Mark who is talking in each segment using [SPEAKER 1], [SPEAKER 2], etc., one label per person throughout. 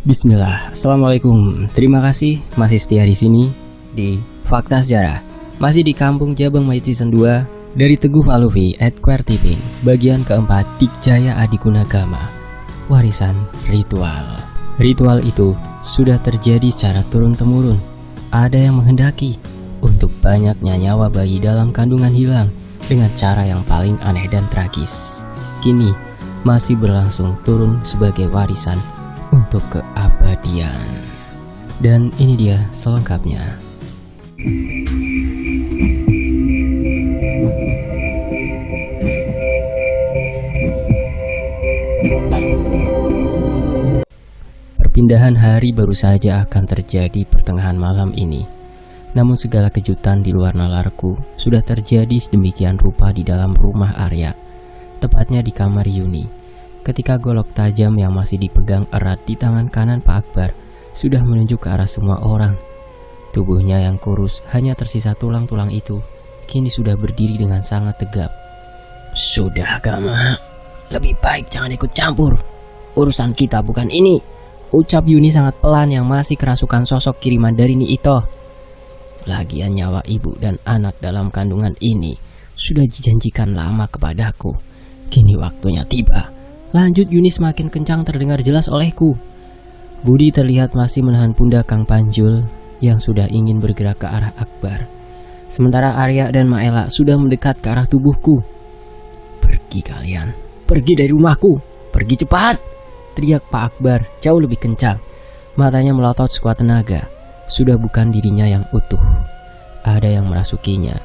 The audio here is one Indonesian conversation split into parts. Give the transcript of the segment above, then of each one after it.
[SPEAKER 1] Bismillah, Assalamualaikum. Terima kasih masih setia di sini di Fakta Sejarah. Masih di Kampung Jabang Mayit Season 2 dari Teguh Pak Luffy Edquire Tipping. Bagian keempat, Dikjaya Adigunagama. Warisan ritual. Ritual itu sudah terjadi secara turun-temurun. Ada yang menghendaki untuk banyaknya nyawa bayi dalam kandungan hilang dengan cara yang paling aneh dan tragis. Kini masih berlangsung turun sebagai warisan untuk keabadian. Dan ini dia selengkapnya. Perpindahan hari baru saja akan terjadi pertengahan malam ini. Namun segala kejutan di luar nalarku sudah terjadi sedemikian rupa di dalam rumah Arya, tepatnya di kamar Yuni. Ketika golok tajam yang masih dipegang erat di tangan kanan Pak Akbar sudah menunjuk ke arah semua orang. Tubuhnya yang kurus hanya tersisa tulang-tulang itu kini sudah berdiri dengan sangat tegap.
[SPEAKER 2] Sudah Gama, lebih baik jangan ikut campur. Urusan kita bukan ini,
[SPEAKER 1] ucap Yuni sangat pelan yang masih kerasukan sosok kiriman dari Ni Ito.
[SPEAKER 2] Lagian nyawa ibu dan anak dalam kandungan ini sudah dijanjikan lama kepadaku. Kini waktunya tiba.
[SPEAKER 1] Lanjut Yuni semakin kencang terdengar jelas olehku. Budi terlihat masih menahan pundak Kang Panjul yang sudah ingin bergerak ke arah Akbar. Sementara Arya dan Maela sudah mendekat ke arah tubuhku.
[SPEAKER 2] Pergi kalian, pergi dari rumahku, pergi cepat,
[SPEAKER 1] teriak Pak Akbar jauh lebih kencang. Matanya melotot sekuat tenaga. Sudah bukan dirinya yang utuh. Ada yang merasukinya.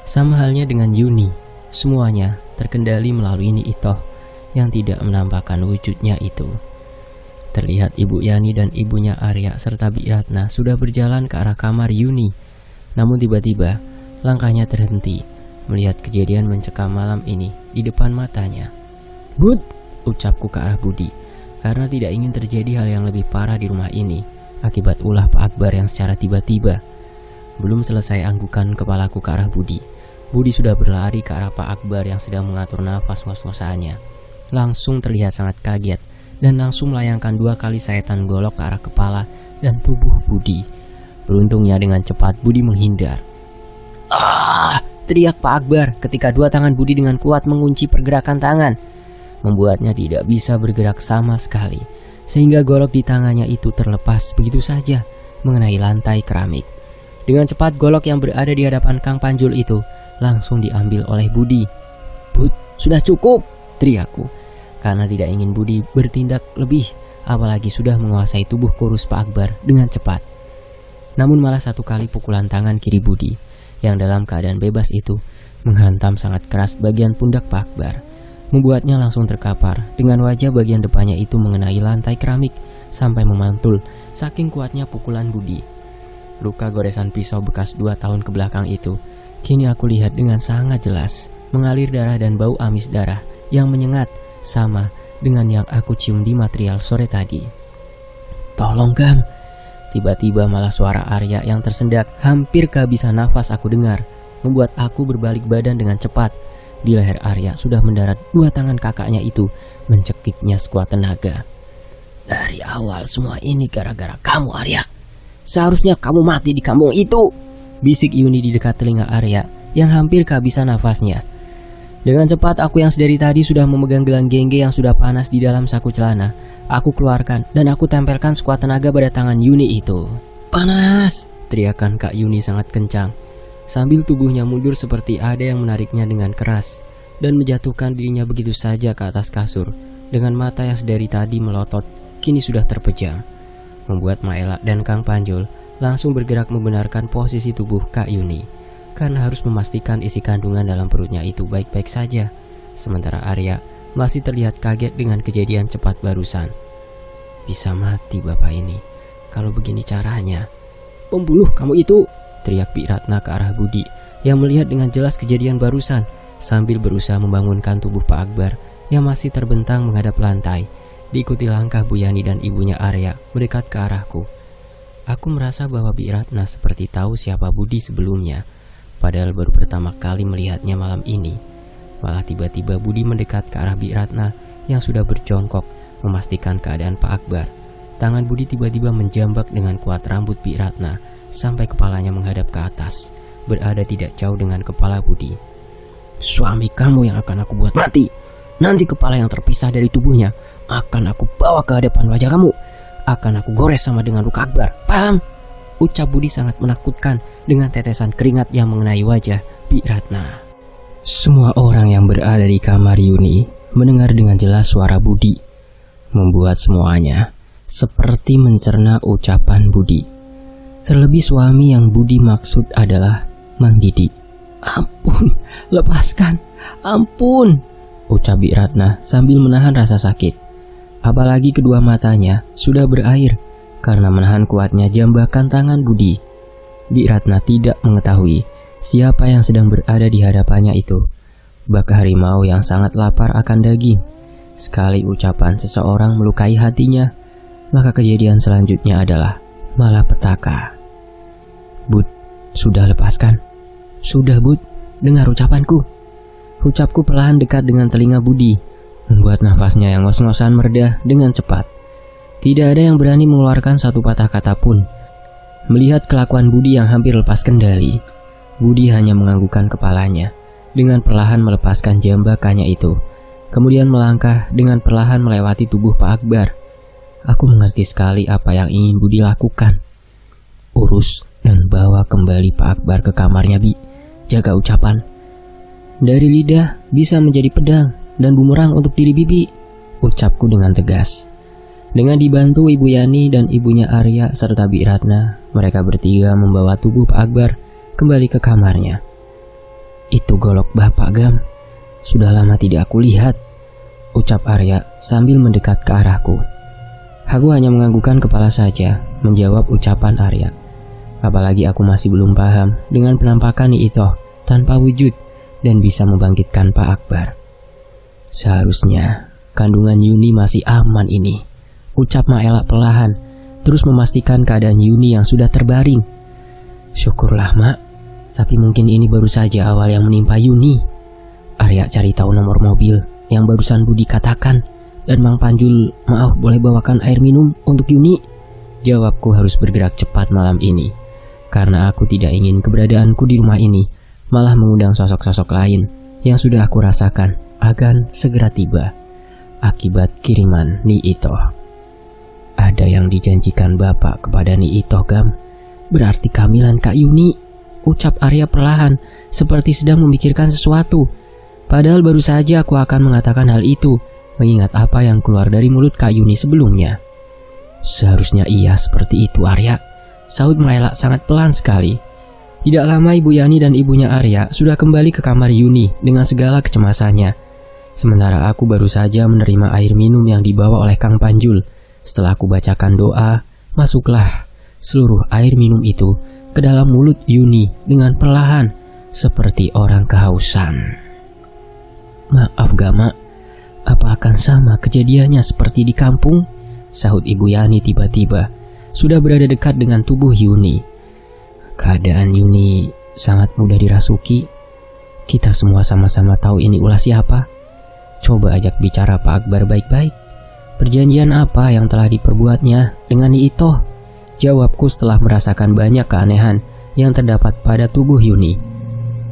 [SPEAKER 1] Sama halnya dengan Yuni. Semuanya terkendali melalui Ni Ito yang tidak menampakkan wujudnya itu. Terlihat Ibu Yani dan ibunya Arya serta Bi Ratna sudah berjalan ke arah kamar Yuni. Namun tiba-tiba langkahnya terhenti melihat kejadian mencekam malam ini di depan matanya.
[SPEAKER 2] "Bud,"
[SPEAKER 1] ucapku ke arah Budi, karena tidak ingin terjadi hal yang lebih parah di rumah ini akibat ulah Pak Akbar yang secara tiba-tiba. Belum selesai anggukan kepalaku ke arah Budi, Budi sudah berlari ke arah Pak Akbar yang sedang mengatur nafas ngos-ngosannya. Langsung terlihat sangat kaget dan langsung melayangkan 2 kali sayetan golok ke arah kepala dan tubuh Budi. Beruntungnya dengan cepat Budi menghindar. Teriak Pak Akbar ketika 2 tangan Budi dengan kuat mengunci pergerakan tangan, membuatnya tidak bisa bergerak sama sekali, sehingga golok di tangannya itu terlepas begitu saja mengenai lantai keramik. Dengan cepat golok yang berada di hadapan Kang Panjul itu langsung diambil oleh Budi.
[SPEAKER 2] "Bud, sudah cukup," teriakku,
[SPEAKER 1] karena tidak ingin Budi bertindak lebih, apalagi sudah menguasai tubuh kurus Pak Akbar dengan cepat. Namun malah 1 kali pukulan tangan kiri Budi yang dalam keadaan bebas itu menghantam sangat keras bagian pundak Pak Akbar, membuatnya langsung terkapar dengan wajah bagian depannya itu mengenai lantai keramik sampai memantul saking kuatnya pukulan Budi. Luka goresan pisau bekas 2 tahun ke belakang itu kini aku lihat dengan sangat jelas, mengalir darah dan bau amis darah yang menyengat sama dengan yang aku cium di material sore tadi.
[SPEAKER 2] "Tolong Gam."
[SPEAKER 1] Tiba-tiba malah suara Arya yang tersendak hampir kehabisan nafas aku dengar, membuat aku berbalik badan dengan cepat. Di leher Arya sudah mendarat 2 tangan kakaknya itu mencekiknya sekuat tenaga.
[SPEAKER 2] "Dari awal semua ini gara-gara kamu Arya. Seharusnya kamu mati di kampung itu,"
[SPEAKER 1] bisik Yuni di dekat telinga Arya yang hampir kehabisan nafasnya. Dengan cepat aku yang sedari tadi sudah memegang gelang gengge yang sudah panas di dalam saku celana. Aku keluarkan dan aku tempelkan sekuat tenaga pada tangan Yuni itu.
[SPEAKER 2] "Panas!"
[SPEAKER 1] teriakan Kak Yuni sangat kencang, sambil tubuhnya mundur seperti ada yang menariknya dengan keras dan menjatuhkan dirinya begitu saja ke atas kasur dengan mata yang sedari tadi melotot kini sudah terpejam, membuat Maela dan Kang Panjul langsung bergerak membenarkan posisi tubuh Kak Yuni, karena harus memastikan isi kandungan dalam perutnya itu baik-baik saja. Sementara Arya masih terlihat kaget dengan kejadian cepat barusan.
[SPEAKER 2] "Bisa mati bapak ini kalau begini caranya."
[SPEAKER 1] "Pembunuh kamu itu!" teriak Bi Ratna ke arah Budi yang melihat dengan jelas kejadian barusan sambil berusaha membangunkan tubuh Pak Akbar yang masih terbentang menghadap lantai. Diikuti langkah Bu Yani dan ibunya Arya mendekat ke arahku. Aku merasa bahwa Bi Ratna seperti tahu siapa Budi sebelumnya, padahal baru pertama kali melihatnya malam ini. Malah tiba-tiba Budi mendekat ke arah Bi Ratna yang sudah berjongkok memastikan keadaan Pak Akbar. tangan Budi tiba-tiba menjambak dengan kuat rambut Bi Ratna sampai kepalanya menghadap ke atas, berada tidak jauh dengan kepala Budi.
[SPEAKER 2] Suami kamu yang akan aku buat mati. Nanti kepala yang terpisah dari tubuhnya akan aku bawa ke hadapan wajah kamu. Akan aku gores sama dengan luka akbar. Paham?
[SPEAKER 1] Ucap Budi sangat menakutkan dengan tetesan keringat yang mengenai wajah Bi Ratna. Semua orang yang berada di kamar Yuni mendengar dengan jelas suara Budi, membuat semuanya seperti mencerna ucapan Budi. Terlebih suami yang Budi maksud adalah Mang Didi.
[SPEAKER 2] Ampun, lepaskan, ampun,
[SPEAKER 1] ucap Bi Ratna sambil menahan rasa sakit. Apalagi kedua matanya sudah berair karena menahan kuatnya jambakan tangan Budi. Bi Ratna tidak mengetahui siapa yang sedang berada di hadapannya itu. Bak harimau yang sangat lapar akan daging. Sekali ucapan seseorang melukai hatinya, maka kejadian selanjutnya adalah malapetaka.
[SPEAKER 2] Bud, sudah lepaskan?
[SPEAKER 1] Sudah Bud, dengar ucapanku. Ucapku perlahan dekat dengan telinga Budi, membuat nafasnya yang ngos-ngosan mereda dengan cepat. Tidak ada yang berani mengeluarkan satu patah kata pun. Melihat kelakuan Budi yang hampir lepas kendali, Budi hanya menganggukkan kepalanya dengan perlahan melepaskan jambakannya itu. Kemudian melangkah dengan perlahan melewati tubuh Pak Akbar. Aku mengerti sekali apa yang ingin Budi lakukan. Urus dan bawa kembali Pak Akbar ke kamarnya, Bi. Jaga ucapan. Dari lidah bisa menjadi pedang dan bumerang untuk diri Bibi, ucapku dengan tegas. Dengan dibantu Ibu Yani dan ibunya Arya serta Bi Ratna, mereka bertiga membawa tubuh Pak Akbar kembali ke kamarnya. Itu golok Bapak, Gam. Sudah lama tidak aku lihat, ucap Arya sambil mendekat ke arahku. Aku hanya menganggukkan kepala saja menjawab ucapan Arya. Apalagi aku masih belum paham dengan penampakan Nyi Itoh tanpa wujud dan bisa membangkitkan Pak Akbar. Seharusnya kandungan Yuni masih aman ini, ucap Maela perlahan, terus memastikan keadaan Yuni yang sudah terbaring. Syukurlah Mak, tapi mungkin ini baru saja awal yang menimpa Yuni. Arya cari tahu nomor mobil yang barusan Budi katakan. Dan Mang Panjul, maaf boleh bawakan air minum untuk Yuni? Jawabku harus bergerak cepat malam ini, karena aku tidak ingin keberadaanku di rumah ini malah mengundang sosok-sosok lain yang sudah aku rasakan akan segera tiba akibat kiriman Nyi Itoh. Ada yang dijanjikan Bapak kepada Nyi Itoh, Gam. Berarti kehamilan Kak Yuni, ucap Arya perlahan seperti sedang memikirkan sesuatu. Padahal baru saja aku akan mengatakan hal itu, mengingat apa yang keluar dari mulut Kak Yuni sebelumnya. Seharusnya iya seperti itu, Arya, sahut Maela sangat pelan sekali. Tidak lama Ibu Yani dan ibunya Arya sudah kembali ke kamar Yuni dengan segala kecemasannya. Sementara aku baru saja menerima air minum yang dibawa oleh Kang Panjul. Setelah aku bacakan doa, masuklah seluruh air minum itu ke dalam mulut Yuni dengan perlahan seperti orang kehausan. Maaf Gama, apa akan sama kejadiannya seperti di kampung? Sahut Ibu Yani tiba-tiba, sudah berada dekat dengan tubuh Yuni. Keadaan Yuni sangat mudah dirasuki. Kita semua sama-sama tahu ini ulah siapa. Coba ajak bicara Pak Akbar baik-baik. Perjanjian apa yang telah diperbuatnya dengan Nyi Itoh? Jawabku setelah merasakan banyak keanehan yang terdapat pada tubuh Yuni.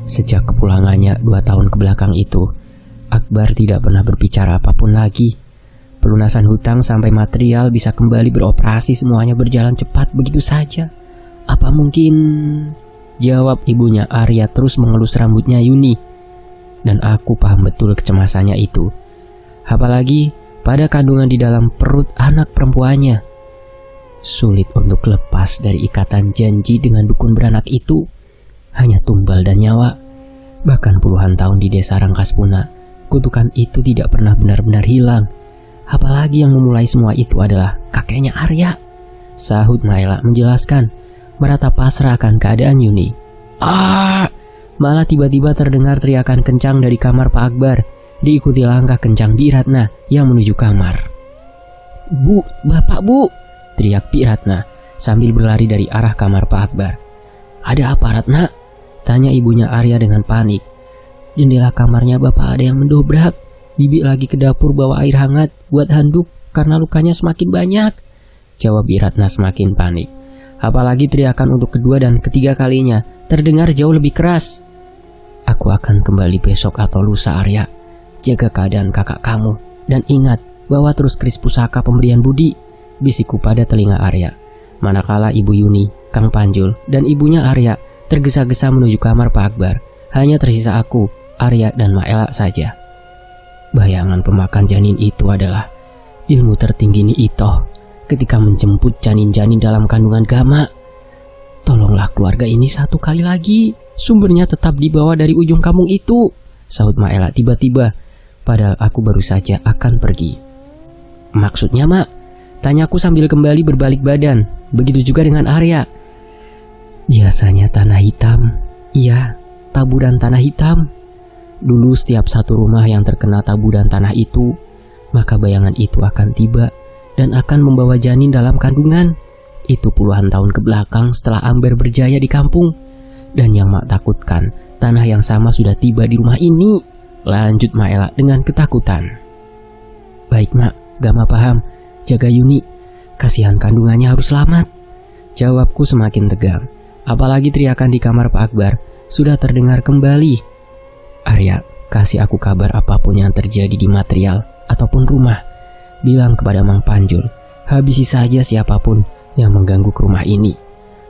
[SPEAKER 1] Sejak kepulangannya 2 tahun kebelakang itu, Akbar tidak pernah berbicara apapun lagi. Pelunasan hutang sampai material bisa kembali beroperasi, semuanya berjalan cepat begitu saja. Apa mungkin? Jawab ibunya Arya terus mengelus rambutnya Yuni. Dan aku paham betul kecemasannya itu. Apalagi pada kandungan di dalam perut anak perempuannya. Sulit untuk lepas dari ikatan janji dengan dukun beranak itu. Hanya tumbal dan nyawa. Bahkan puluhan tahun di desa Rangkaspuna, kutukan itu tidak pernah benar-benar hilang. Apalagi yang memulai semua itu adalah kakeknya Arya, sahut Maela menjelaskan, meratap pasrah akan keadaan Yuni. Malah tiba-tiba terdengar teriakan kencang dari kamar Pak Akbar, diikuti langkah kencang Bi Ratna yang menuju kamar. Bu, Bapak Bu, teriak Bi Ratna sambil berlari dari arah kamar Pak Akbar. Ada apa Ratna? Tanya ibunya Arya dengan panik. Jendela kamarnya Bapak ada yang mendobrak. Bibi lagi ke dapur bawa air hangat buat handuk karena lukanya semakin banyak.
[SPEAKER 2] jawab Iratna semakin panik. Apalagi teriakan untuk kedua dan ketiga kalinya terdengar jauh lebih keras. Aku akan kembali besok atau lusa, Arya. Jaga keadaan kakak kamu dan ingat bawa terus keris pusaka pemberian budi, bisikku pada telinga Arya. Manakala Ibu Yuni, Kang Panjul, dan ibunya Arya tergesa-gesa menuju kamar Pak Akbar, hanya tersisa aku, Arya, dan Maela saja. Bayangan pemakan janin itu adalah ilmu tertinggi Nyi Itoh ketika menjemput janin-janin dalam kandungan Gama. Tolonglah keluarga ini satu kali lagi, sumbernya tetap dibawa dari ujung kampung itu, sahut Maela tiba-tiba, padahal aku baru saja akan pergi. Maksudnya, Mak? Tanyaku sambil kembali berbalik badan. Begitu juga dengan Arya. Biasanya tanah hitam. Iya, taburan tanah hitam. Dulu setiap satu rumah yang terkena taburan tanah itu, maka bayangan itu akan tiba dan akan membawa janin dalam kandungan. Itu puluhan tahun ke belakang setelah Amber berjaya di kampung. Dan yang Mak takutkan, tanah yang sama sudah tiba di rumah ini, lanjut Maela dengan ketakutan. Baik, Mak, Gama paham. Jaga Yuni, kasihan kandungannya harus selamat, jawabku semakin tegang. Apalagi teriakan di kamar Pak Akbar sudah terdengar kembali. Arya, kasih aku kabar apapun yang terjadi di material ataupun rumah. Bilang kepada Mang Panjul, habisi saja siapapun yang mengganggu ke rumah ini.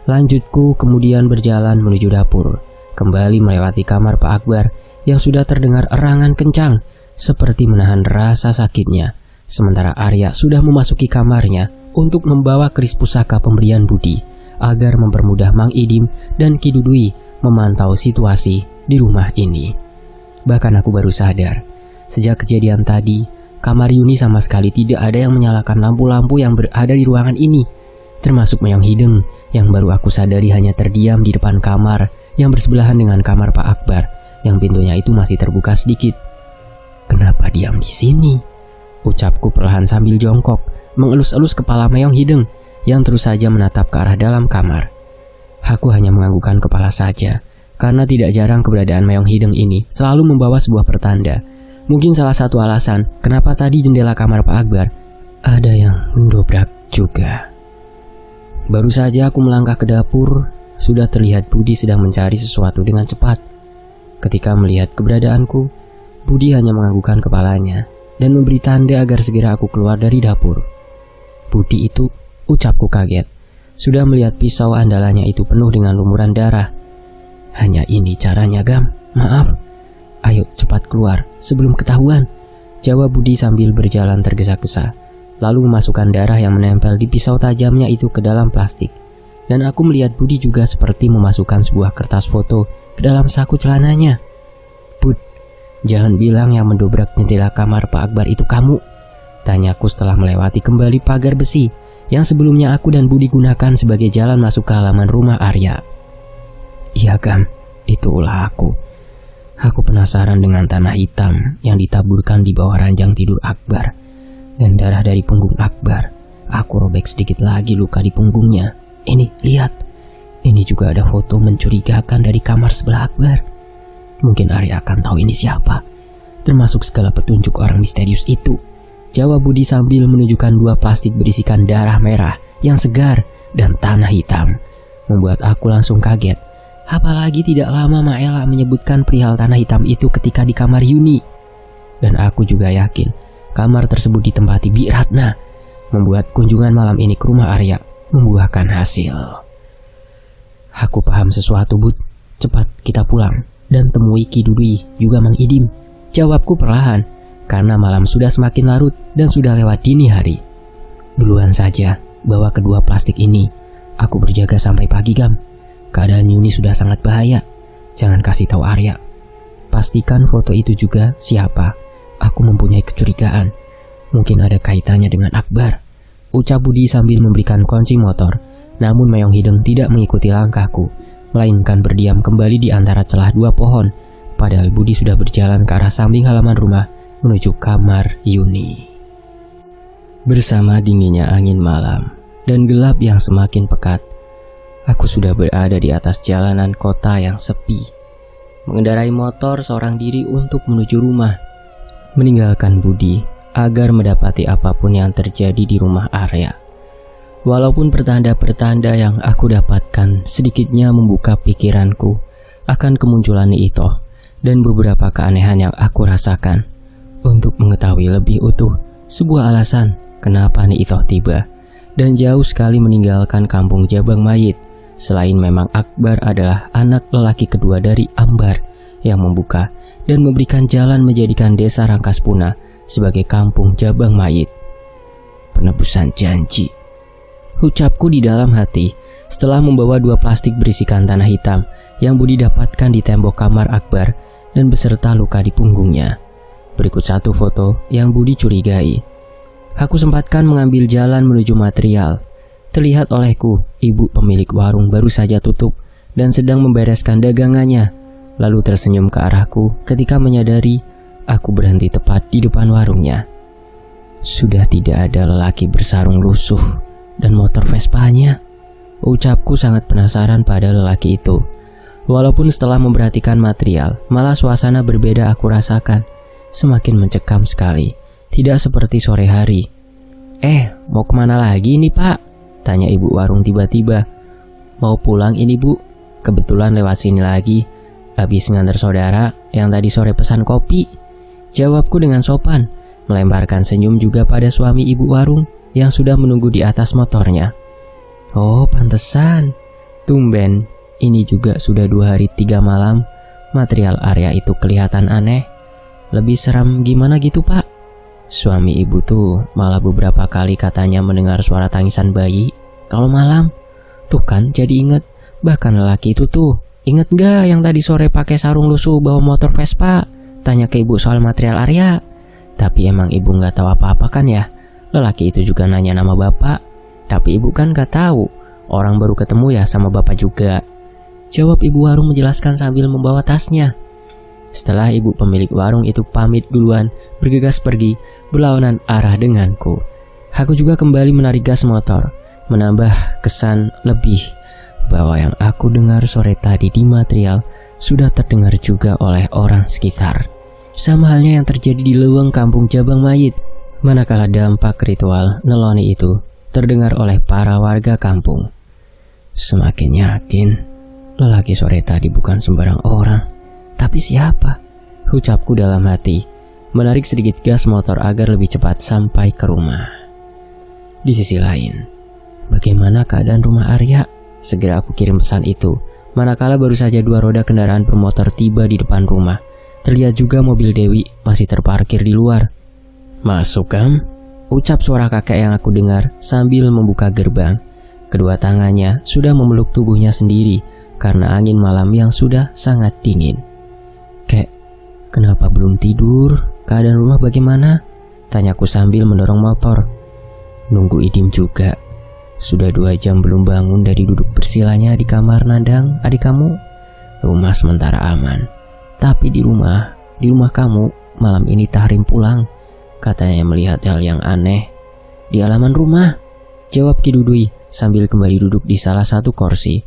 [SPEAKER 2] Lanjutku kemudian berjalan menuju dapur, kembali melewati kamar Pak Akbar yang sudah terdengar erangan kencang, seperti menahan rasa sakitnya. Sementara Arya sudah memasuki kamarnya untuk membawa keris pusaka pemberian budi agar mempermudah Mang Idim dan Ki Dudui memantau situasi di rumah ini. Bahkan aku baru sadar, sejak kejadian tadi, kamar Yuni sama sekali tidak ada yang menyalakan lampu-lampu yang berada di ruangan ini, termasuk Mayong Hideng yang baru aku sadari hanya terdiam di depan kamar yang bersebelahan dengan kamar Pak Akbar yang pintunya itu masih terbuka sedikit. Kenapa diam di sini? Ucapku perlahan sambil jongkok, mengelus-elus kepala Mayong Hideng yang terus saja menatap ke arah dalam kamar. Aku hanya menganggukkan kepala saja, karena tidak jarang keberadaan Mayong Hideng ini selalu membawa sebuah pertanda. Mungkin salah satu alasan kenapa tadi jendela kamar Pak Akbar ada yang mendobrak juga. Baru saja aku melangkah ke dapur, sudah terlihat Budi sedang mencari sesuatu dengan cepat. Ketika melihat keberadaanku, Budi hanya menganggukkan kepalanya dan memberi tanda agar segera aku keluar dari dapur. Budi itu, ucapku kaget, sudah melihat pisau andalannya itu penuh dengan lumuran darah. Hanya ini caranya, Gam, maaf. Ayo cepat keluar sebelum ketahuan, jawab Budi sambil berjalan tergesa-gesa, lalu memasukkan darah yang menempel di pisau tajamnya itu ke dalam plastik. Dan aku melihat Budi juga seperti memasukkan sebuah kertas foto ke dalam saku celananya. Bud, jangan bilang yang mendobrak jendela kamar Pak Akbar itu kamu, tanyaku setelah melewati kembali pagar besi yang sebelumnya aku dan Budi gunakan sebagai jalan masuk ke halaman rumah Arya. Iya, Gam, itu ulah aku. Aku penasaran dengan tanah hitam yang ditaburkan di bawah ranjang tidur Akbar dan darah dari punggung Akbar. Aku robek sedikit lagi luka di punggungnya. Ini, lihat. Ini juga ada foto mencurigakan dari kamar sebelah Akbar. Mungkin Arya akan tahu ini siapa, termasuk segala petunjuk orang misterius itu, jawab Budi sambil menunjukkan dua plastik berisikan darah merah yang segar dan tanah hitam. Membuat aku langsung kaget. Apalagi tidak lama Maela menyebutkan perihal tanah hitam itu ketika di kamar Yuni. Dan aku juga yakin kamar tersebut ditempati Bi Ratna, membuat kunjungan malam ini ke rumah Arya membuahkan hasil. Aku paham sesuatu, Bud. Cepat kita pulang dan temui Ki Dudui juga Mang Idim, jawabku perlahan, karena malam sudah semakin larut dan sudah lewat dini hari. Duluan saja, bawa kedua plastik ini. Aku berjaga sampai pagi, Gam. Keadaan Yuni sudah sangat bahaya. Jangan kasih tahu Arya. Pastikan foto itu juga siapa. Aku mempunyai kecurigaan. Mungkin ada kaitannya dengan Akbar, ucap Budi sambil memberikan kunci motor. Namun Mayong Hideng tidak mengikuti langkahku, melainkan berdiam kembali di antara celah dua pohon. Padahal Budi sudah berjalan ke arah samping halaman rumah menuju kamar Yuni. Bersama dinginnya angin malam dan gelap yang semakin pekat, aku sudah berada di atas jalanan kota yang sepi, mengendarai motor seorang diri untuk menuju rumah, meninggalkan Budi agar mendapati apapun yang terjadi di rumah Arya. Walaupun pertanda-pertanda yang aku dapatkan sedikitnya membuka pikiranku akan kemunculan Ito dan beberapa keanehan yang aku rasakan. Untuk mengetahui lebih utuh sebuah alasan kenapa Ito tiba dan jauh sekali meninggalkan kampung Jabang Mayit, selain memang Akbar adalah anak lelaki kedua dari Ambar yang membuka dan memberikan jalan menjadikan desa Rangkaspuna sebagai kampung Jabang Mayit. Penebusan janji, ucapku di dalam hati setelah membawa 2 plastik berisikan tanah hitam yang Budi dapatkan di tembok kamar Akbar dan beserta luka di punggungnya. Berikut satu foto yang Budi curigai. Aku sempatkan mengambil jalan menuju material. Terlihat olehku, ibu pemilik warung baru saja tutup dan sedang membereskan dagangannya, lalu tersenyum ke arahku ketika menyadari aku berhenti tepat di depan warungnya. Sudah tidak ada lelaki bersarung lusuh dan motor Vespanya. Ucapku sangat penasaran pada lelaki itu. Walaupun setelah memperhatikan material, malah suasana berbeda aku rasakan. Semakin mencekam sekali, tidak seperti sore hari. Mau kemana lagi nih pak? Tanya ibu warung tiba-tiba. Mau pulang ini bu, kebetulan lewat sini lagi. Habis nganter saudara yang tadi sore pesan kopi. Jawabku dengan sopan, melemparkan senyum juga pada suami ibu warung yang sudah menunggu di atas motornya. Oh pantesan, tumben ini juga sudah 2 hari 3 malam material area itu kelihatan aneh. Lebih seram gimana gitu pak? Suami ibu tuh malah beberapa kali katanya mendengar suara tangisan bayi kalau malam. Tuh kan jadi inget, bahkan lelaki itu tuh, inget gak yang tadi sore pakai sarung lusuh bawa motor Vespa? Tanya ke ibu soal material area. Tapi emang ibu gak tahu apa-apa kan ya? Lelaki itu juga nanya nama bapak, tapi ibu kan gak tahu. Orang baru ketemu ya sama bapak juga. Jawab ibu warung menjelaskan sambil membawa tasnya. Setelah ibu pemilik warung itu pamit duluan, bergegas pergi, berlawanan arah denganku. Aku juga kembali menarik gas motor, menambah kesan lebih bahwa yang aku dengar sore tadi di material sudah terdengar juga oleh orang sekitar. Sama halnya yang terjadi di leuweung kampung Jabang Mayit, manakala dampak ritual neloni itu terdengar oleh para warga kampung. Semakin yakin lelaki sore tadi bukan sembarang orang. Tapi siapa? Ucapku dalam hati, menarik sedikit gas motor agar lebih cepat sampai ke rumah. Di sisi lain, bagaimana keadaan rumah Arya? Segera aku kirim pesan itu, manakala baru saja 2 roda kendaraan bermotor tiba di depan rumah. Terlihat juga mobil Dewi masih terparkir di luar. Masuk kam? Ucap suara kakek yang aku dengar sambil membuka gerbang. Kedua tangannya sudah memeluk tubuhnya sendiri karena angin malam yang sudah sangat dingin. Kek, kenapa belum tidur? Keadaan rumah bagaimana? Tanyaku sambil mendorong motor. Nunggu Idim juga. Sudah 2 jam belum bangun dari duduk bersilanya di kamar Nandang, adik kamu. Rumah sementara aman. Tapi di rumah kamu malam ini Tahrim pulang. Katanya melihat hal yang aneh di halaman rumah. Jawab Ki Dudui sambil kembali duduk di salah satu kursi.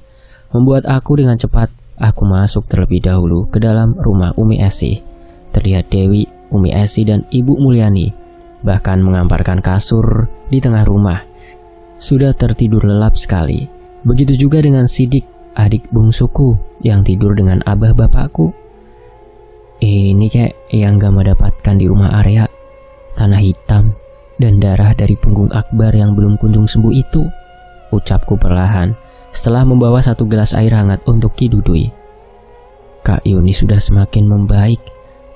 [SPEAKER 2] Membuat aku dengan cepat aku masuk terlebih dahulu ke dalam rumah Umi Esi. Terlihat Dewi, Umi Esi dan Ibu Mulyani bahkan mengamparkan kasur di tengah rumah. Sudah tertidur lelap sekali. Begitu juga dengan Sidik, adik bungsuku yang tidur dengan abah bapakku. Ini kayak yang gak mendapatkan di rumah Arya. Tanah hitam dan darah dari punggung Akbar yang belum kunjung sembuh itu. Ucapku perlahan setelah membawa 1 gelas air hangat untuk Ki Dudui. Kak Yuni sudah semakin membaik,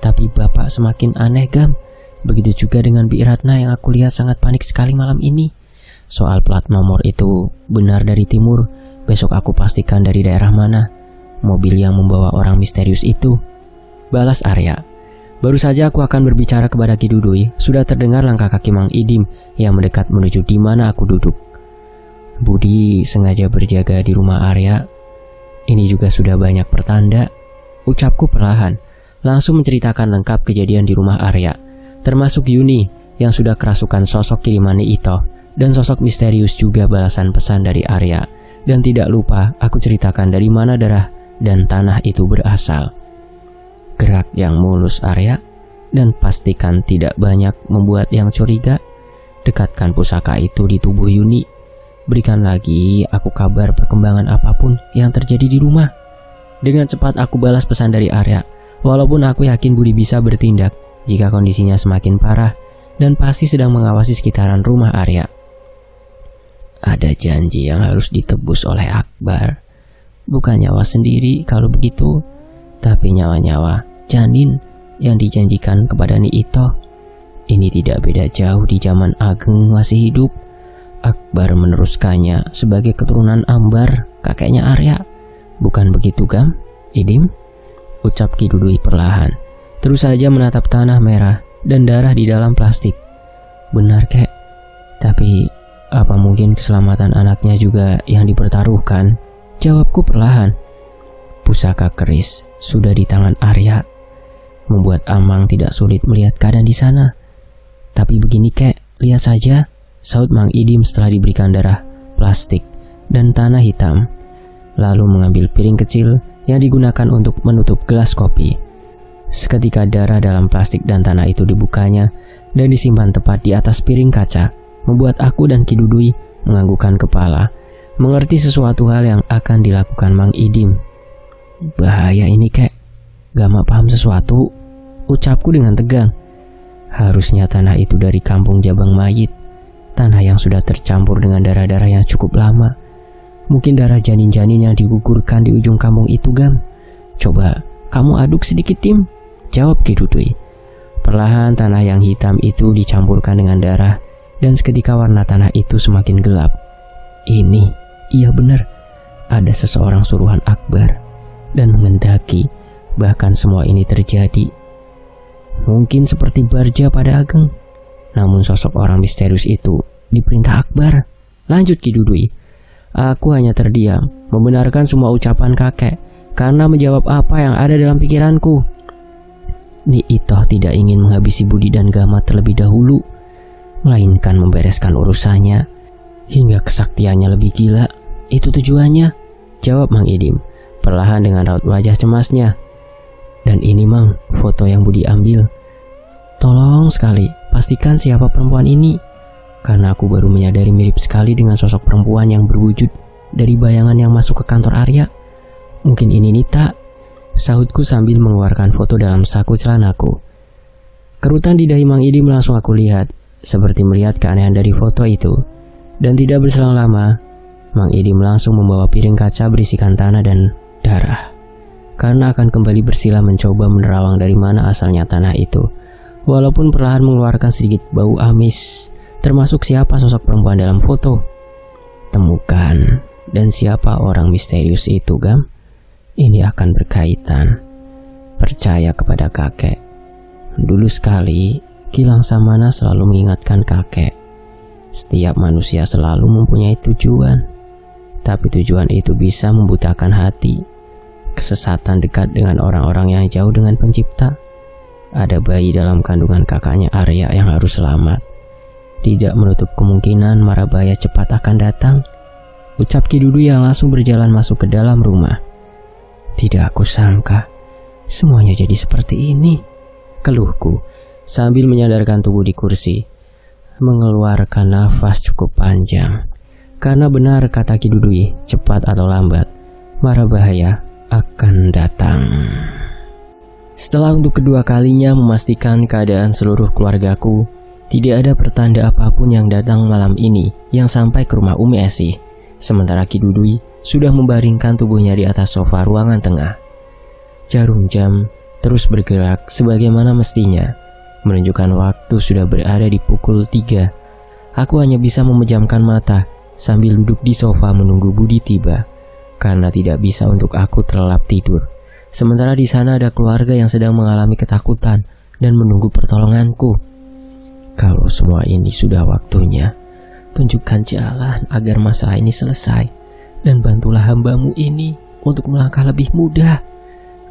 [SPEAKER 2] tapi bapak semakin aneh gam. Begitu juga dengan Bi Ratna yang aku lihat sangat panik sekali malam ini. Soal plat nomor itu benar dari timur. Besok aku pastikan dari daerah mana mobil yang membawa orang misterius itu. Balas Arya. Baru saja aku akan berbicara kepada Ki Dudui, sudah terdengar langkah kaki Mang Idim yang mendekat menuju di mana aku duduk. Budi sengaja berjaga di rumah Arya. Ini juga sudah banyak pertanda. Ucapku perlahan, langsung menceritakan lengkap kejadian di rumah Arya, termasuk Yuni yang sudah kerasukan sosok kiriman Ito, dan sosok misterius juga balasan pesan dari Arya. Dan tidak lupa aku ceritakan dari mana darah dan tanah itu berasal. Gerak yang mulus Arya, dan pastikan tidak banyak membuat yang curiga. Dekatkan pusaka itu di tubuh Yuni. Berikan lagi aku kabar perkembangan apapun yang terjadi di rumah. Dengan cepat aku balas pesan dari Arya. Walaupun aku yakin Budi bisa bertindak jika kondisinya semakin parah dan pasti sedang mengawasi sekitaran rumah Arya. Ada janji yang harus ditebus oleh Akbar. Bukan nyawa sendiri kalau begitu, tapi nyawa-nyawa janin yang dijanjikan kepada Ni Ito. Ini tidak beda jauh di zaman Ageng masih hidup. Akbar meneruskannya sebagai keturunan Ambar, kakeknya Arya. Bukan begitu, Gam? Idim? Ucap Ki Dudui perlahan, terus saja menatap tanah merah dan darah di dalam plastik. Benar, Kek. Tapi apa mungkin keselamatan anaknya juga yang dipertaruhkan? Jawabku perlahan. Pusaka keris sudah di tangan Arya, membuat Amang tidak sulit melihat keadaan di sana. Tapi begini, Kek, lihat saja, saut Mang Idim setelah diberikan darah, plastik, dan tanah hitam, lalu mengambil piring kecil yang digunakan untuk menutup gelas kopi. Seketika darah dalam plastik dan tanah itu dibukanya dan disimpan tepat di atas piring kaca, membuat aku dan Ki Dudui menganggukkan kepala, mengerti sesuatu hal yang akan dilakukan Mang Idim. Bahaya ini, Kek. Gama paham sesuatu, ucapku dengan tegang. Harusnya tanah itu dari kampung Jabang Mayit, tanah yang sudah tercampur dengan darah-darah yang cukup lama. Mungkin darah janin-janin yang digugurkan di ujung kampung itu, Gam. Coba kamu aduk sedikit, Tim, jawab Ki Dudui. Perlahan tanah yang hitam itu dicampurkan dengan darah dan seketika warna tanah itu semakin gelap. Iya benar, ada seseorang suruhan Akbar dan mengendaki bahkan semua ini terjadi. Mungkin seperti Barja pada Ageng, namun sosok orang misterius itu diperintah Akbar. Lanjut Ki Dudui. Aku hanya terdiam, membenarkan semua ucapan kakek karena menjawab apa yang ada dalam pikiranku. Ni Ito tidak ingin menghabisi Budi dan Gama terlebih dahulu, melainkan membereskan urusannya hingga kesaktiannya lebih gila. Itu tujuannya, jawab Mang Idim perlahan dengan raut wajah cemasnya. Dan ini, Mang, foto yang Budi ambil. Tolong sekali pastikan siapa perempuan ini, karena aku baru menyadari mirip sekali dengan sosok perempuan yang berwujud dari bayangan yang masuk ke kantor Arya. Mungkin ini Nita, sahutku sambil mengeluarkan foto dalam saku celanaku. Kerutan di dahi Mang Idim langsung aku lihat, seperti melihat keanehan dari foto itu. Dan tidak berselang lama, Mang Idim langsung membawa piring kaca berisikan tanah dan darah. Karena akan kembali bersila mencoba menerawang dari mana asalnya tanah itu. Walaupun perlahan mengeluarkan sedikit bau amis, termasuk siapa sosok perempuan dalam foto. Temukan, dan siapa orang misterius itu, Gam? Ini akan berkaitan. Percaya kepada kakek. Dulu sekali, Kilang Samana selalu mengingatkan kakek. Setiap manusia selalu mempunyai tujuan, tapi tujuan itu bisa membutakan hati. Kesesatan dekat dengan orang-orang yang jauh dengan pencipta. Ada bayi dalam kandungan kakaknya Arya yang harus selamat. Tidak menutup kemungkinan marabahaya cepat akan datang, ucap Ki Dudui yang langsung berjalan masuk ke dalam rumah. Tidak aku sangka semuanya jadi seperti ini, keluhku sambil menyandarkan tubuh di kursi, mengeluarkan nafas cukup panjang. Karena benar kata Ki Dudui, cepat atau lambat marabahaya akan datang. Setelah untuk kedua kalinya memastikan keadaan seluruh keluargaku, tidak ada pertanda apapun yang datang malam ini yang sampai ke rumah Umi Esi. Sementara Ki Dudui sudah membaringkan tubuhnya di atas sofa ruangan tengah. Jarum jam terus bergerak sebagaimana mestinya, menunjukkan waktu sudah berada di pukul 3. Aku hanya bisa memejamkan mata sambil duduk di sofa menunggu Budi tiba, karena tidak bisa untuk aku terlelap tidur. Sementara di sana ada keluarga yang sedang mengalami ketakutan dan menunggu pertolonganku. Kalau semua ini sudah waktunya, tunjukkan jalan agar masalah ini selesai, dan bantulah hambamu ini untuk melangkah lebih mudah.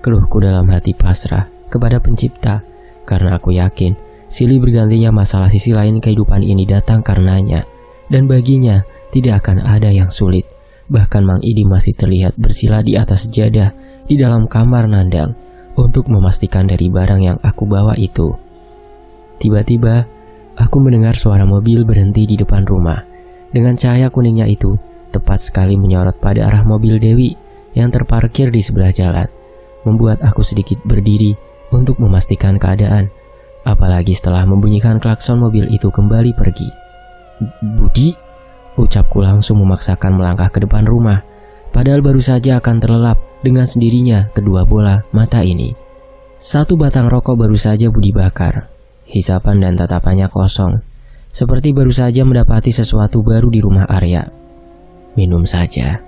[SPEAKER 2] Keluhku dalam hati pasrah kepada pencipta, karena aku yakin silih bergantinya masalah sisi lain kehidupan ini datang karenanya, dan baginya tidak akan ada yang sulit. Bahkan Mang Idim masih terlihat bersila di atas sejadah di dalam kamar Nandang untuk memastikan dari barang yang aku bawa itu. Tiba-tiba aku mendengar suara mobil berhenti di depan rumah, dengan cahaya kuningnya itu tepat sekali menyorot pada arah mobil Dewi yang terparkir di sebelah jalan, membuat aku sedikit berdiri untuk memastikan keadaan, apalagi setelah membunyikan klakson mobil itu kembali pergi. "Budi," ucapku langsung memaksakan melangkah ke depan rumah, padahal baru saja akan terlelap dengan sendirinya kedua bola mata ini. Satu batang rokok baru saja Budi bakar, hisapan dan tatapannya kosong, seperti baru saja mendapati sesuatu baru di rumah Arya. "Minum saja.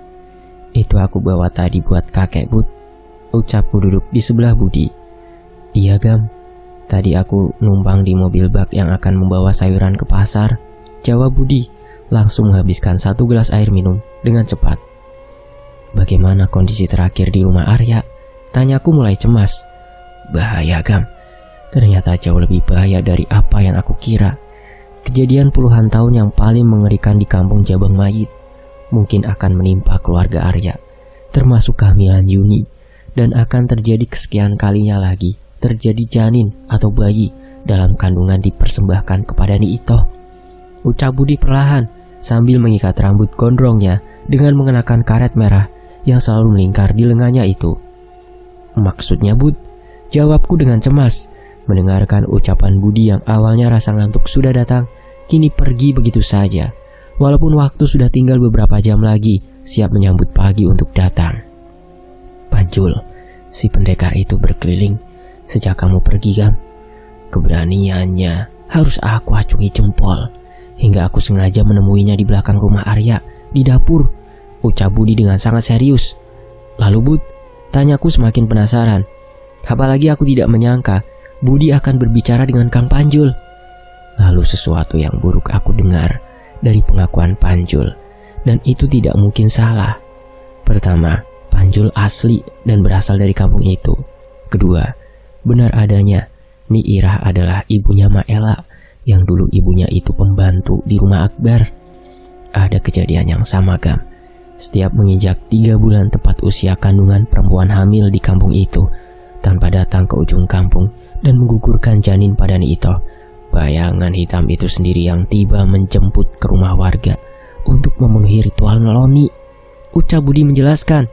[SPEAKER 2] Itu aku bawa tadi buat kakek, Bud," ucapku duduk di sebelah Budi. "Iya, Gam. Tadi aku numpang di mobil bak yang akan membawa sayuran ke pasar," jawab Budi, langsung menghabiskan 1 gelas air minum dengan cepat. "Bagaimana kondisi terakhir di rumah Arya?" tanyaku mulai cemas. "Bahaya, Gam. Ternyata jauh lebih bahaya dari apa yang aku kira. Kejadian puluhan tahun yang paling mengerikan di kampung Jabang Mayit mungkin akan menimpa keluarga Arya, termasuk kehamilan Yuni, dan akan terjadi kesekian kalinya lagi terjadi janin atau bayi dalam kandungan dipersembahkan kepada Ni Itoh," ucap Budi perlahan sambil mengikat rambut gondrongnya dengan mengenakan karet merah yang selalu melingkar di lengannya itu. "Maksudnya, Bud?" jawabku dengan cemas, mendengarkan ucapan Budi yang awalnya rasa ngantuk sudah datang, kini pergi begitu saja, walaupun waktu sudah tinggal beberapa jam lagi siap menyambut pagi untuk datang. "Panjul, si pendekar itu berkeliling sejak kamu pergi, Gam. Keberaniannya harus aku acungi jempol, hingga aku sengaja menemuinya di belakang rumah Arya, di dapur," ucap Budi dengan sangat serius. "Lalu, Bud?" tanyaku semakin penasaran. Apalagi aku tidak menyangka Budi akan berbicara dengan Kang Panjul. Lalu sesuatu yang buruk aku dengar dari pengakuan Panjul, dan itu tidak mungkin salah. Pertama, Panjul asli dan berasal dari kampung itu. Kedua, benar adanya Ni Irah adalah ibunya Maela, yang dulu ibunya itu pembantu di rumah Akbar. Ada kejadian yang sama, Gam. Setiap menginjak 3 bulan tepat usia kandungan perempuan hamil di kampung itu, tanpa datang ke ujung kampung dan menggugurkan janin pada Ni Itoh, bayangan hitam itu sendiri yang tiba menjemput ke rumah warga untuk memenuhi ritual neloni, ucap Budi menjelaskan.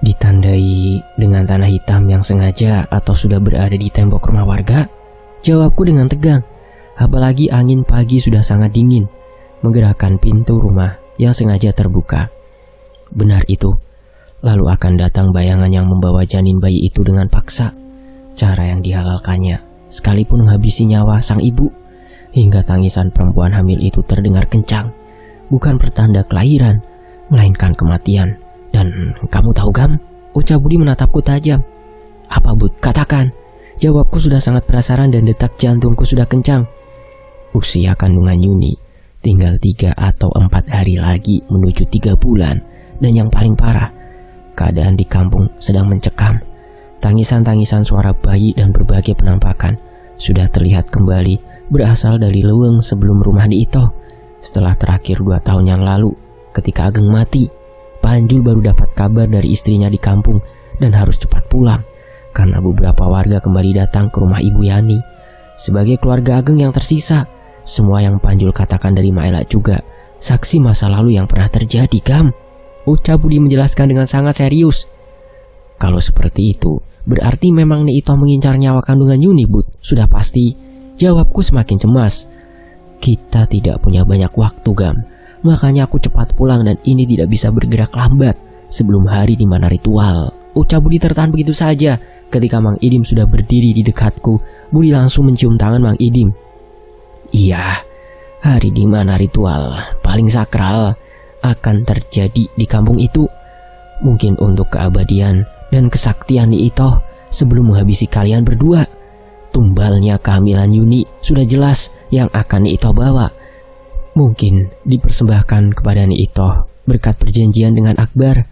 [SPEAKER 2] "Ditandai dengan tanah hitam yang sengaja atau sudah berada di tembok rumah warga?" jawabku dengan tegang. Apalagi angin pagi sudah sangat dingin, menggerakkan pintu rumah yang sengaja terbuka. Benar itu. Lalu akan datang bayangan yang membawa janin bayi itu dengan paksa. Cara yang dihalalkannya sekalipun menghabisi nyawa sang ibu, hingga tangisan perempuan hamil itu terdengar kencang. Bukan pertanda kelahiran, melainkan kematian. "Dan kamu tahu, Gam?" ucap Budi menatapku tajam. "Apa, Bud? Katakan," jawabku sudah sangat penasaran dan detak jantungku sudah kencang. "Usia kandungan Yuni tinggal 3 atau 4 hari lagi menuju 3 bulan. Dan yang paling parah, keadaan di kampung sedang mencekam. Tangisan-tangisan suara bayi dan berbagai penampakan sudah terlihat kembali berasal dari leuweung sebelum rumah Ni Itoh. Setelah terakhir 2 tahun yang lalu, ketika Ageng mati, Panjul baru dapat kabar dari istrinya di kampung dan harus cepat pulang karena beberapa warga kembali datang ke rumah Ibu Yani. Sebagai keluarga Ageng yang tersisa, semua yang Panjul katakan dari Maela juga saksi masa lalu yang pernah terjadi, Gam," ucap Budi menjelaskan dengan sangat serius. "Kalau seperti itu, berarti memang Ni Itoh mengincar nyawa kandungan Yuni, Bud. Sudah pasti," jawabku semakin cemas. "Kita tidak punya banyak waktu, Gam. Makanya aku cepat pulang dan ini tidak bisa bergerak lambat sebelum hari di mana ritual," ucap Budi tertahan begitu saja. Ketika Mang Idim sudah berdiri di dekatku, Budi langsung mencium tangan Mang Idim. "Iya, hari di mana ritual paling sakral akan terjadi di kampung itu. Mungkin untuk keabadian dan kesaktian Ni Itoh sebelum menghabisi kalian berdua. Tumbalnya kehamilan Yuni sudah jelas yang akan Ni Itoh bawa. Mungkin dipersembahkan kepada Ni Itoh berkat perjanjian dengan Akbar.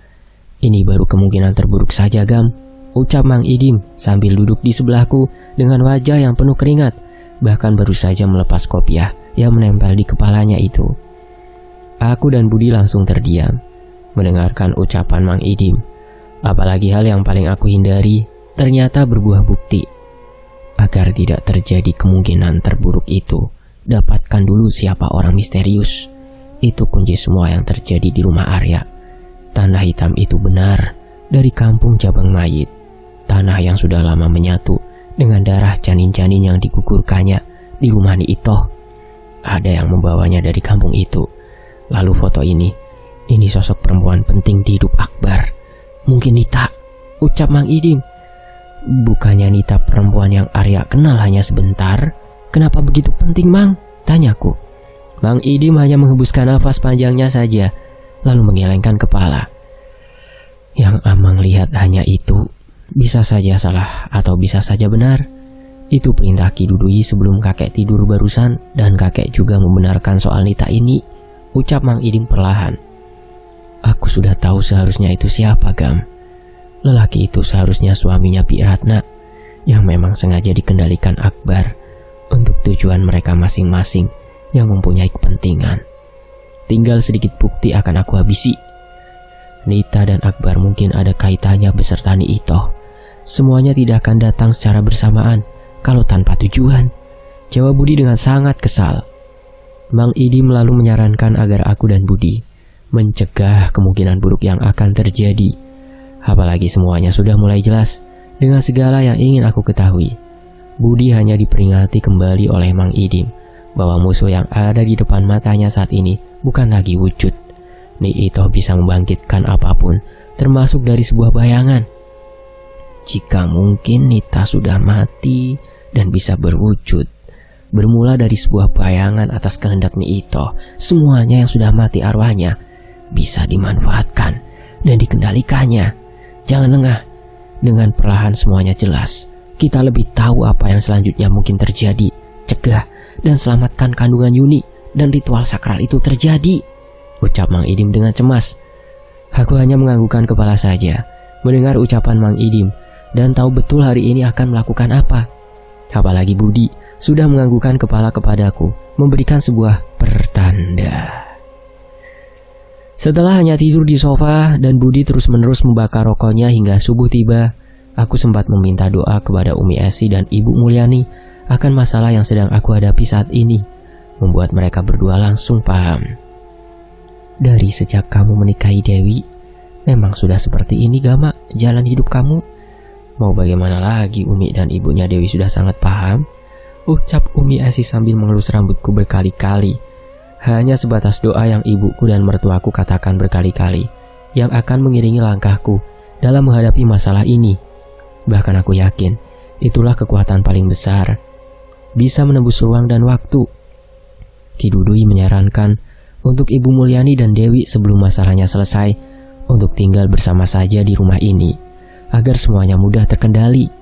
[SPEAKER 2] Ini baru kemungkinan terburuk saja, Gam," ucap Mang Idim sambil duduk di sebelahku dengan wajah yang penuh keringat, bahkan baru saja melepas kopiah yang menempel di kepalanya itu. Aku dan Budi langsung terdiam mendengarkan ucapan Mang Idim. Apalagi hal yang paling aku hindari ternyata berbuah bukti. Agar tidak terjadi kemungkinan terburuk itu, dapatkan dulu siapa orang misterius itu kunci semua yang terjadi di rumah Arya. Tanah hitam itu benar dari kampung Jabang Mayit. Tanah yang sudah lama menyatu dengan darah janin-janin yang digugurkannya di rumah Ni Itoh. Ada yang membawanya dari kampung itu. Lalu foto ini sosok perempuan penting di hidup Akbar. Mungkin Nita, ucap Mang Idim. Bukannya Nita perempuan yang Arya kenal hanya sebentar? Kenapa begitu penting, Mang? Tanyaku. Mang Idim hanya menghembuskan nafas panjangnya saja, lalu menggelengkan kepala. Yang Amang lihat hanya itu. Bisa saja salah atau bisa saja benar. Itu perintah Ki Dudui sebelum kakek tidur barusan, dan kakek juga membenarkan soal Nita ini, ucap Mang Idim perlahan. Aku sudah tahu seharusnya itu siapa, Gam. Lelaki itu seharusnya suaminya Pi Ratna, yang memang sengaja dikendalikan Akbar untuk tujuan mereka masing-masing yang mempunyai kepentingan. Tinggal sedikit bukti akan aku habisi. Nita dan Akbar mungkin ada kaitannya beserta Ni Itoh. Semuanya tidak akan datang secara bersamaan kalau tanpa tujuan, jawab Budi dengan sangat kesal. Mang Idim lalu menyarankan agar aku dan Budi mencegah kemungkinan buruk yang akan terjadi. Apalagi semuanya sudah mulai jelas dengan segala yang ingin aku ketahui. Budi hanya diperingati kembali oleh Mang Idim bahwa musuh yang ada di depan matanya saat ini bukan lagi wujud. Ni Itoh bisa membangkitkan apapun, termasuk dari sebuah bayangan. Jika mungkin Nita sudah mati dan bisa berwujud, bermula dari sebuah bayangan atas kehendak Ni Itoh, semuanya yang sudah mati arwahnya bisa dimanfaatkan dan dikendalikannya. Jangan lengah. Dengan perlahan semuanya jelas. Kita lebih tahu apa yang selanjutnya mungkin terjadi. Cegah dan selamatkan kandungan Yuni dan ritual sakral itu terjadi, ucap Mang Idim dengan cemas. Aku hanya menganggukkan kepala saja mendengar ucapan Mang Idim dan tahu betul hari ini akan melakukan apa. Apalagi Budi sudah menganggukkan kepala kepadaku, memberikan sebuah pertanda. Setelah hanya tidur di sofa dan Budi terus-menerus membakar rokoknya hingga subuh tiba, aku sempat meminta doa kepada Umi Esi dan Ibu Mulyani akan masalah yang sedang aku hadapi saat ini, membuat mereka berdua langsung paham. Dari sejak kamu menikahi Dewi, memang sudah seperti ini, Gama, jalan hidup kamu. Mau bagaimana lagi, Umi dan ibunya Dewi sudah sangat paham, ucap Umi Esi sambil mengelus rambutku berkali-kali. Hanya sebatas doa yang ibuku dan mertuaku katakan berkali-kali, yang akan mengiringi langkahku dalam menghadapi masalah ini. Bahkan aku yakin, itulah kekuatan paling besar, bisa menembus ruang dan waktu. Ki Dudui menyarankan untuk Ibu Mulyani dan Dewi sebelum masalahnya selesai, untuk tinggal bersama saja di rumah ini, agar semuanya mudah terkendali.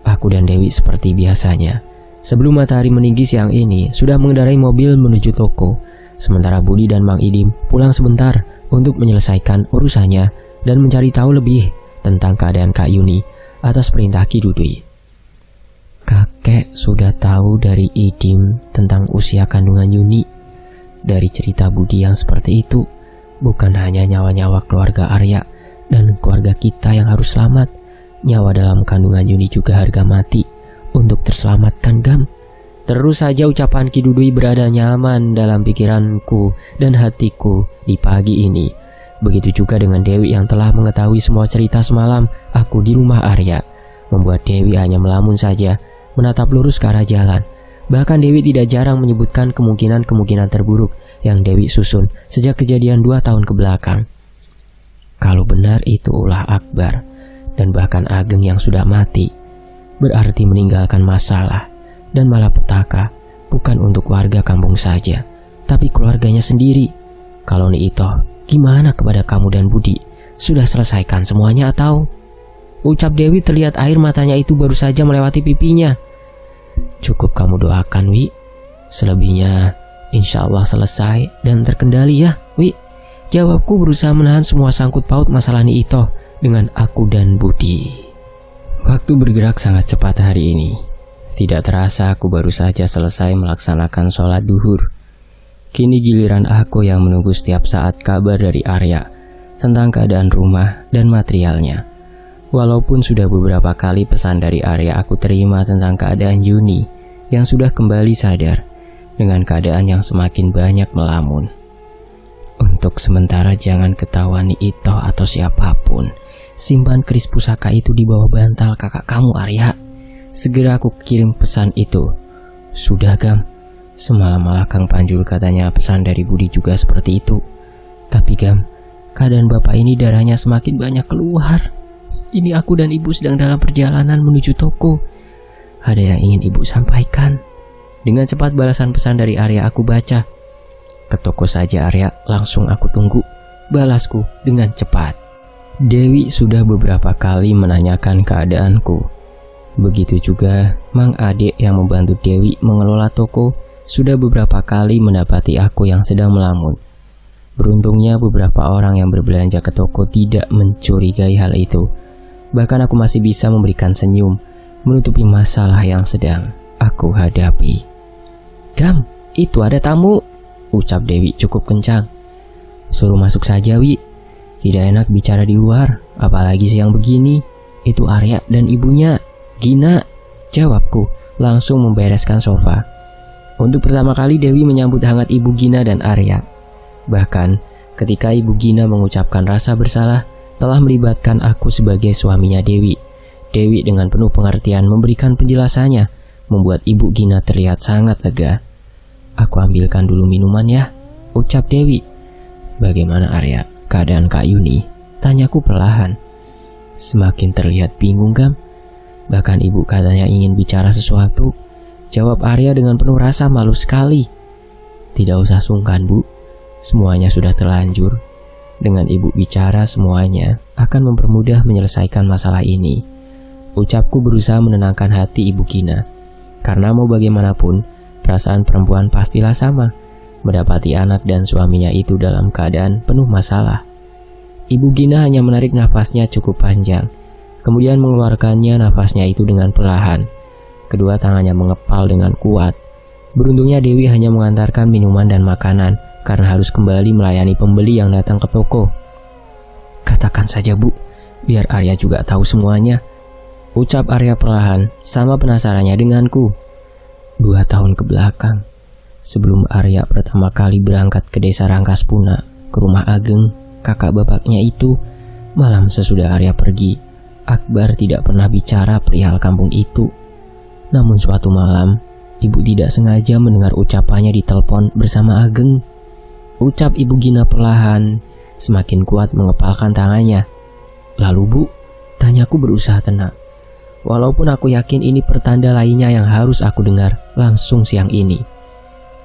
[SPEAKER 2] Aku dan Dewi seperti biasanya, sebelum matahari meninggi siang ini, sudah mengendarai mobil menuju toko, sementara Budi dan Mang Idim pulang sebentar untuk menyelesaikan urusannya dan mencari tahu lebih tentang keadaan Kak Yuni atas perintah Ki Dudui. Kakek sudah tahu dari Idim tentang usia kandungan Yuni. Dari cerita Budi yang seperti itu, bukan hanya nyawa-nyawa keluarga Arya dan keluarga kita yang harus selamat, nyawa dalam kandungan Yuni juga harga mati untuk terselamatkan, Gam. Terus saja ucapan Ki Dudui berada nyaman dalam pikiranku dan hatiku di pagi ini. Begitu juga dengan Dewi yang telah mengetahui semua cerita semalam aku di rumah Arya, membuat Dewi hanya melamun saja, menatap lurus ke arah jalan. Bahkan Dewi tidak jarang menyebutkan kemungkinan-kemungkinan terburuk yang Dewi susun sejak kejadian 2 tahun ke belakang. Kalau benar itu ulah Akbar dan bahkan Ageng yang sudah mati, berarti meninggalkan masalah dan malapetaka bukan untuk warga kampung saja, tapi keluarganya sendiri. Kalau Ni Itoh, gimana kepada kamu dan Budi? Sudah selesaikan semuanya atau? Ucap Dewi terlihat air matanya itu baru saja melewati pipinya. Cukup kamu doakan, Wi. Selebihnya insya Allah selesai dan terkendali ya, Wi. Jawabku berusaha menahan semua sangkut paut masalah Ni Itoh dengan aku dan Budi. Waktu bergerak sangat cepat hari ini. Tidak terasa aku baru saja selesai melaksanakan sholat duhur. Kini giliran aku yang menunggu setiap saat kabar dari Arya tentang keadaan rumah dan materialnya. Walaupun sudah beberapa kali pesan dari Arya aku terima tentang keadaan Yuni yang sudah kembali sadar dengan keadaan yang semakin banyak melamun. Untuk sementara jangan ketahuan Ito atau siapapun. Simpan keris pusaka itu di bawah bantal kakak kamu, Arya. Segera aku kirim pesan itu. Sudah, Gam. Semalam malah Kang Panjul katanya pesan dari Budi juga seperti itu. Tapi Gam, keadaan bapak ini darahnya semakin banyak keluar. Ini aku dan ibu sedang dalam perjalanan menuju toko. Ada yang ingin ibu sampaikan. Dengan cepat balasan pesan dari Arya aku baca. Ke toko saja, Arya, langsung aku tunggu. Balasku dengan cepat. Dewi sudah beberapa kali menanyakan keadaanku. Begitu juga Mang Ade yang membantu Dewi mengelola toko sudah beberapa kali mendapati aku yang sedang melamun. Beruntungnya beberapa orang yang berbelanja ke toko tidak mencurigai hal itu. Bahkan aku masih bisa memberikan senyum menutupi masalah yang sedang aku hadapi. Gam, itu ada tamu, ucap Dewi cukup kencang. Suruh masuk saja, Wi. Tidak enak bicara di luar, apalagi siang begini. Itu Arya dan ibunya, Gina, jawabku, langsung membereskan sofa. Untuk pertama kali Dewi menyambut hangat ibu Gina dan Arya. Bahkan ketika ibu Gina mengucapkan rasa bersalah telah melibatkan aku sebagai suaminya Dewi. Dewi dengan penuh pengertian memberikan penjelasannya, membuat ibu Gina terlihat sangat lega. Aku ambilkan dulu minuman ya, ucap Dewi. Bagaimana Arya? Keadaan Kak Yuni? Tanyaku perlahan. Semakin terlihat bingung, Gam. Bahkan ibu katanya ingin bicara sesuatu. Jawab Arya dengan penuh rasa malu sekali. Tidak usah sungkan, Bu. Semuanya sudah terlanjur. Dengan ibu bicara semuanya akan mempermudah menyelesaikan masalah ini. Ucapku berusaha menenangkan hati ibu Gina. Karena mau bagaimanapun, perasaan perempuan pastilah sama. Mendapati anak dan suaminya itu dalam keadaan penuh masalah. Ibu Gina hanya menarik nafasnya cukup panjang, kemudian mengeluarkannya nafasnya itu dengan perlahan. Kedua tangannya mengepal dengan kuat. Beruntungnya Dewi hanya mengantarkan minuman dan makanan karena harus kembali melayani pembeli yang datang ke toko. Katakan saja, Bu, biar Arya juga tahu semuanya, ucap Arya perlahan, sama penasarannya denganku. 2 tahun ke belakang, sebelum Arya pertama kali berangkat ke desa Rangkaspuna, ke rumah Ageng, kakak bapaknya itu, malam sesudah Arya pergi, Akbar tidak pernah bicara perihal kampung itu. Namun suatu malam, ibu tidak sengaja mendengar ucapannya di telepon bersama Ageng. Ucap ibu Gina perlahan, semakin kuat mengepalkan tangannya. Lalu, Bu, tanyaku berusaha tenang. Walaupun aku yakin ini pertanda lainnya yang harus aku dengar langsung siang ini.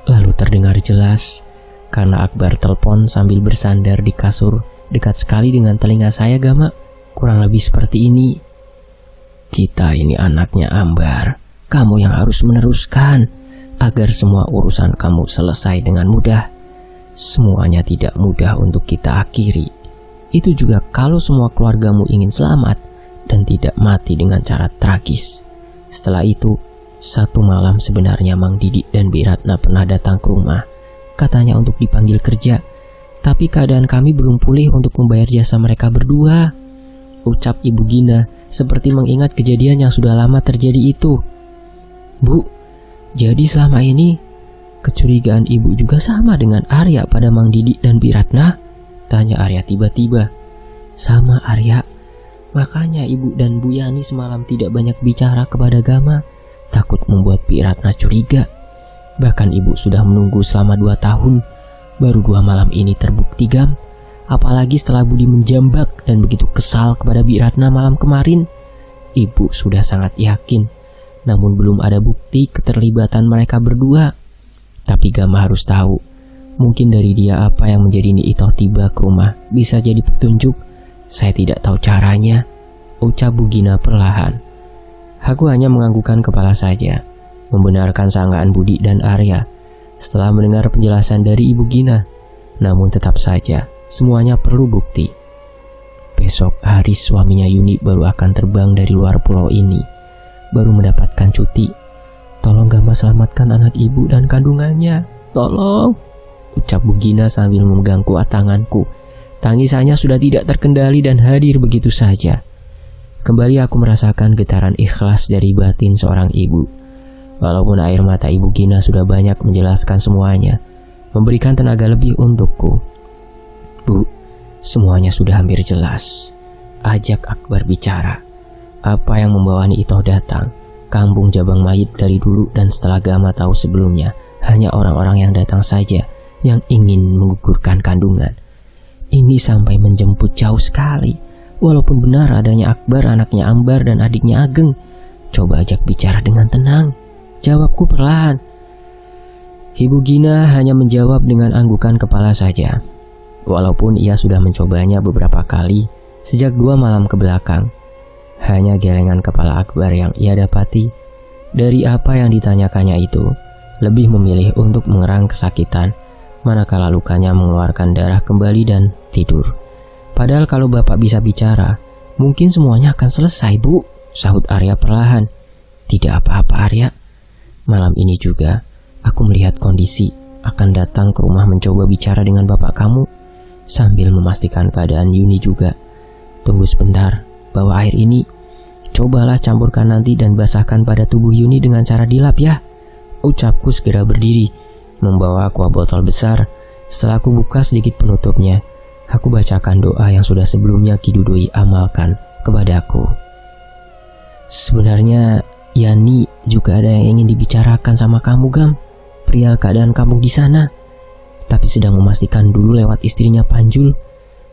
[SPEAKER 2] Lalu terdengar jelas, karena Akbar telepon sambil bersandar di kasur, dekat sekali dengan telinga saya, Gama. Kurang lebih seperti ini. Kita ini anaknya Ambar. Kamu yang harus meneruskan, agar semua urusan kamu selesai dengan mudah. Semuanya tidak mudah untuk kita akhiri. Itu juga kalau semua keluargamu ingin selamat dan tidak mati dengan cara tragis. Setelah itu, satu malam sebenarnya Mang Didik dan Biratna pernah datang ke rumah. Katanya untuk dipanggil kerja, tapi keadaan kami belum pulih untuk membayar jasa mereka berdua, ucap ibu Gina seperti mengingat kejadian yang sudah lama terjadi itu. Bu, jadi selama ini kecurigaan ibu juga sama dengan Arya pada Mang Didik dan Biratna? Tanya Arya tiba-tiba. Sama Arya. Makanya ibu dan Bu Yani semalam tidak banyak bicara kepada Gama, takut membuat Biratna curiga. Bahkan ibu sudah menunggu selama 2 tahun, baru 2 malam ini terbukti, Gam. Apalagi setelah Budi menjambak dan begitu kesal kepada Biratna malam kemarin. Ibu sudah sangat yakin, namun belum ada bukti keterlibatan mereka berdua. Tapi Gama harus tahu, mungkin dari dia apa yang menjadi Itoh tiba ke rumah bisa jadi petunjuk. Saya tidak tahu caranya, ucap Bu Gina perlahan. Aku hanya menganggukkan kepala saja, membenarkan sangkaan Budi dan Arya. Setelah mendengar penjelasan dari Ibu Gina, namun tetap saja semuanya perlu bukti. Besok Haris suaminya Yuni baru akan terbang dari luar pulau ini, baru mendapatkan cuti. Tolong Gama selamatkan anak ibu dan kandungannya, tolong, ucap Bu Gina sambil memegang kuat tanganku. Tangisannya sudah tidak terkendali dan hadir begitu saja. Kembali aku merasakan getaran ikhlas dari batin seorang ibu. Walaupun air mata Ibu Gina sudah banyak menjelaskan semuanya, memberikan tenaga lebih untukku. Bu, semuanya sudah hampir jelas. Ajak Akbar bicara. Apa yang membawa Ni Itoh datang? Kampung Jabang Mayit dari dulu dan setelah Gama tahu sebelumnya hanya orang-orang yang datang saja yang ingin menggugurkan kandungan. Ini sampai menjemput jauh sekali. Walaupun benar adanya Akbar, anaknya Ambar dan adiknya Ageng. Coba ajak bicara dengan tenang. Jawabku perlahan. Ibu Gina hanya menjawab dengan anggukan kepala saja. Walaupun ia sudah mencobanya beberapa kali sejak 2 malam ke belakang. Hanya gelengan kepala Akbar yang ia dapati. Dari apa yang ditanyakannya itu, lebih memilih untuk mengerang kesakitan, manakala lukanya mengeluarkan darah kembali dan tidur. Padahal kalau bapak bisa bicara, mungkin semuanya akan selesai, Bu, sahut Arya perlahan. Tidak apa-apa, Arya. Malam ini juga aku melihat kondisi akan datang ke rumah mencoba bicara dengan bapak kamu, sambil memastikan keadaan Yuni juga. Tunggu sebentar, bawa air ini. Cobalah campurkan nanti dan basahkan pada tubuh Yuni dengan cara dilap ya. Ucapku segera berdiri, membawa aqua botol besar. Setelah aku buka sedikit penutupnya, aku bacakan doa yang sudah sebelumnya Ki Dudui amalkan kepadaku. Sebenarnya Yani juga ada yang ingin dibicarakan sama kamu, Gam. Perihal keadaan kamu di sana. Tapi sedang memastikan dulu lewat istrinya Panjul.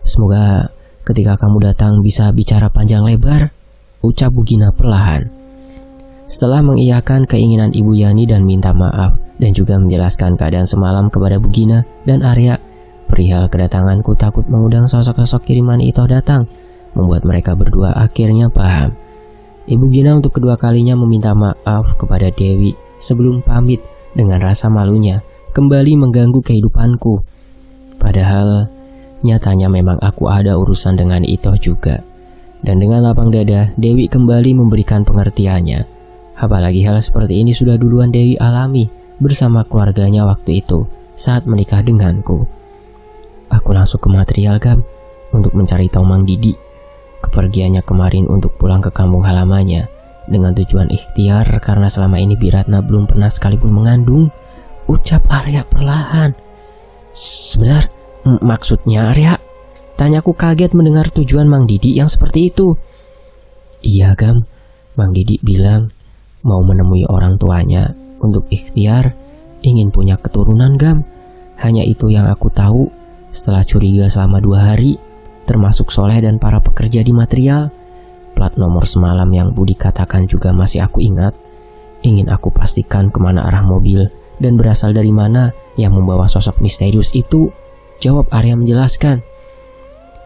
[SPEAKER 2] Semoga ketika kamu datang bisa bicara panjang lebar, ucap Bu Gina perlahan. Setelah mengiyakan keinginan Ibu Yani dan minta maaf dan juga menjelaskan keadaan semalam kepada Bu Gina dan Arya, perihal kedatanganku takut mengundang sosok-sosok kiriman Itoh datang, membuat mereka berdua akhirnya paham. Ibu Gina untuk kedua kalinya meminta maaf kepada Dewi sebelum pamit dengan rasa malunya kembali mengganggu kehidupanku. Padahal nyatanya memang aku ada urusan dengan Itoh juga. Dan dengan lapang dada, Dewi kembali memberikan pengertiannya. Apalagi hal seperti ini sudah duluan Dewi alami bersama keluarganya waktu itu saat menikah denganku. Aku langsung ke material, Gam, untuk mencari tahu Mang Didi. Kepergiannya kemarin untuk pulang ke kampung halamannya dengan tujuan ikhtiar karena selama ini Biratna belum pernah sekalipun mengandung, ucap Arya perlahan. Sebentar, maksudnya Arya? Tanyaku kaget mendengar tujuan Mang Didi yang seperti itu. Iya, Gam, Mang Didi bilang mau menemui orang tuanya untuk ikhtiar ingin punya keturunan, Gam. Hanya itu yang aku tahu setelah curiga selama 2 hari, termasuk Soleh dan para pekerja di material. Plat nomor semalam yang Budi katakan juga masih aku ingat. Ingin aku pastikan kemana arah mobil dan berasal dari mana yang membawa sosok misterius itu, jawab Arya menjelaskan.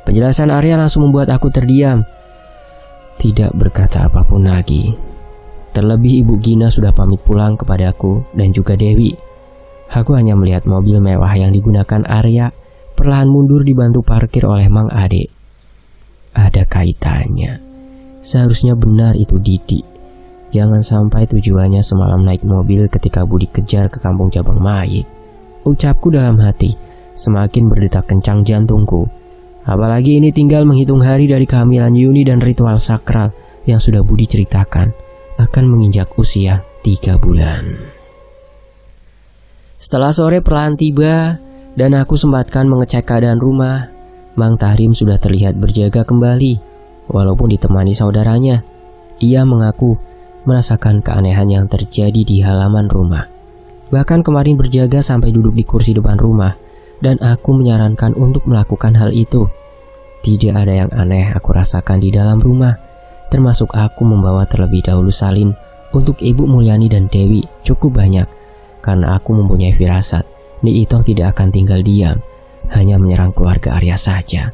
[SPEAKER 2] Penjelasan Arya langsung membuat aku terdiam, tidak berkata apapun lagi. Terlebih Ibu Gina sudah pamit pulang kepadaku dan juga Dewi. Aku hanya melihat mobil mewah yang digunakan Arya perlahan mundur dibantu parkir oleh Mang Ade. Ada kaitannya. Seharusnya benar itu Didi. Jangan sampai tujuannya semalam naik mobil ketika Budi kejar ke kampung Jabang Mayit, ucapku dalam hati. Semakin berdetak kencang jantungku. Apalagi ini tinggal menghitung hari dari kehamilan Yuni dan ritual sakral yang sudah Budi ceritakan akan menginjak usia 3 bulan. Setelah sore perlahan tiba dan aku sempatkan mengecek keadaan rumah, Mang Tahrim sudah terlihat berjaga kembali. Walaupun ditemani saudaranya, ia mengaku merasakan keanehan yang terjadi di halaman rumah. Bahkan kemarin berjaga sampai duduk di kursi depan rumah, dan aku menyarankan untuk melakukan hal itu. Tidak ada yang aneh aku rasakan di dalam rumah, termasuk aku membawa terlebih dahulu salin untuk Ibu Mulyani dan Dewi cukup banyak, karena aku mempunyai firasat Ni Itoh tidak akan tinggal diam, hanya menyerang keluarga Arya saja.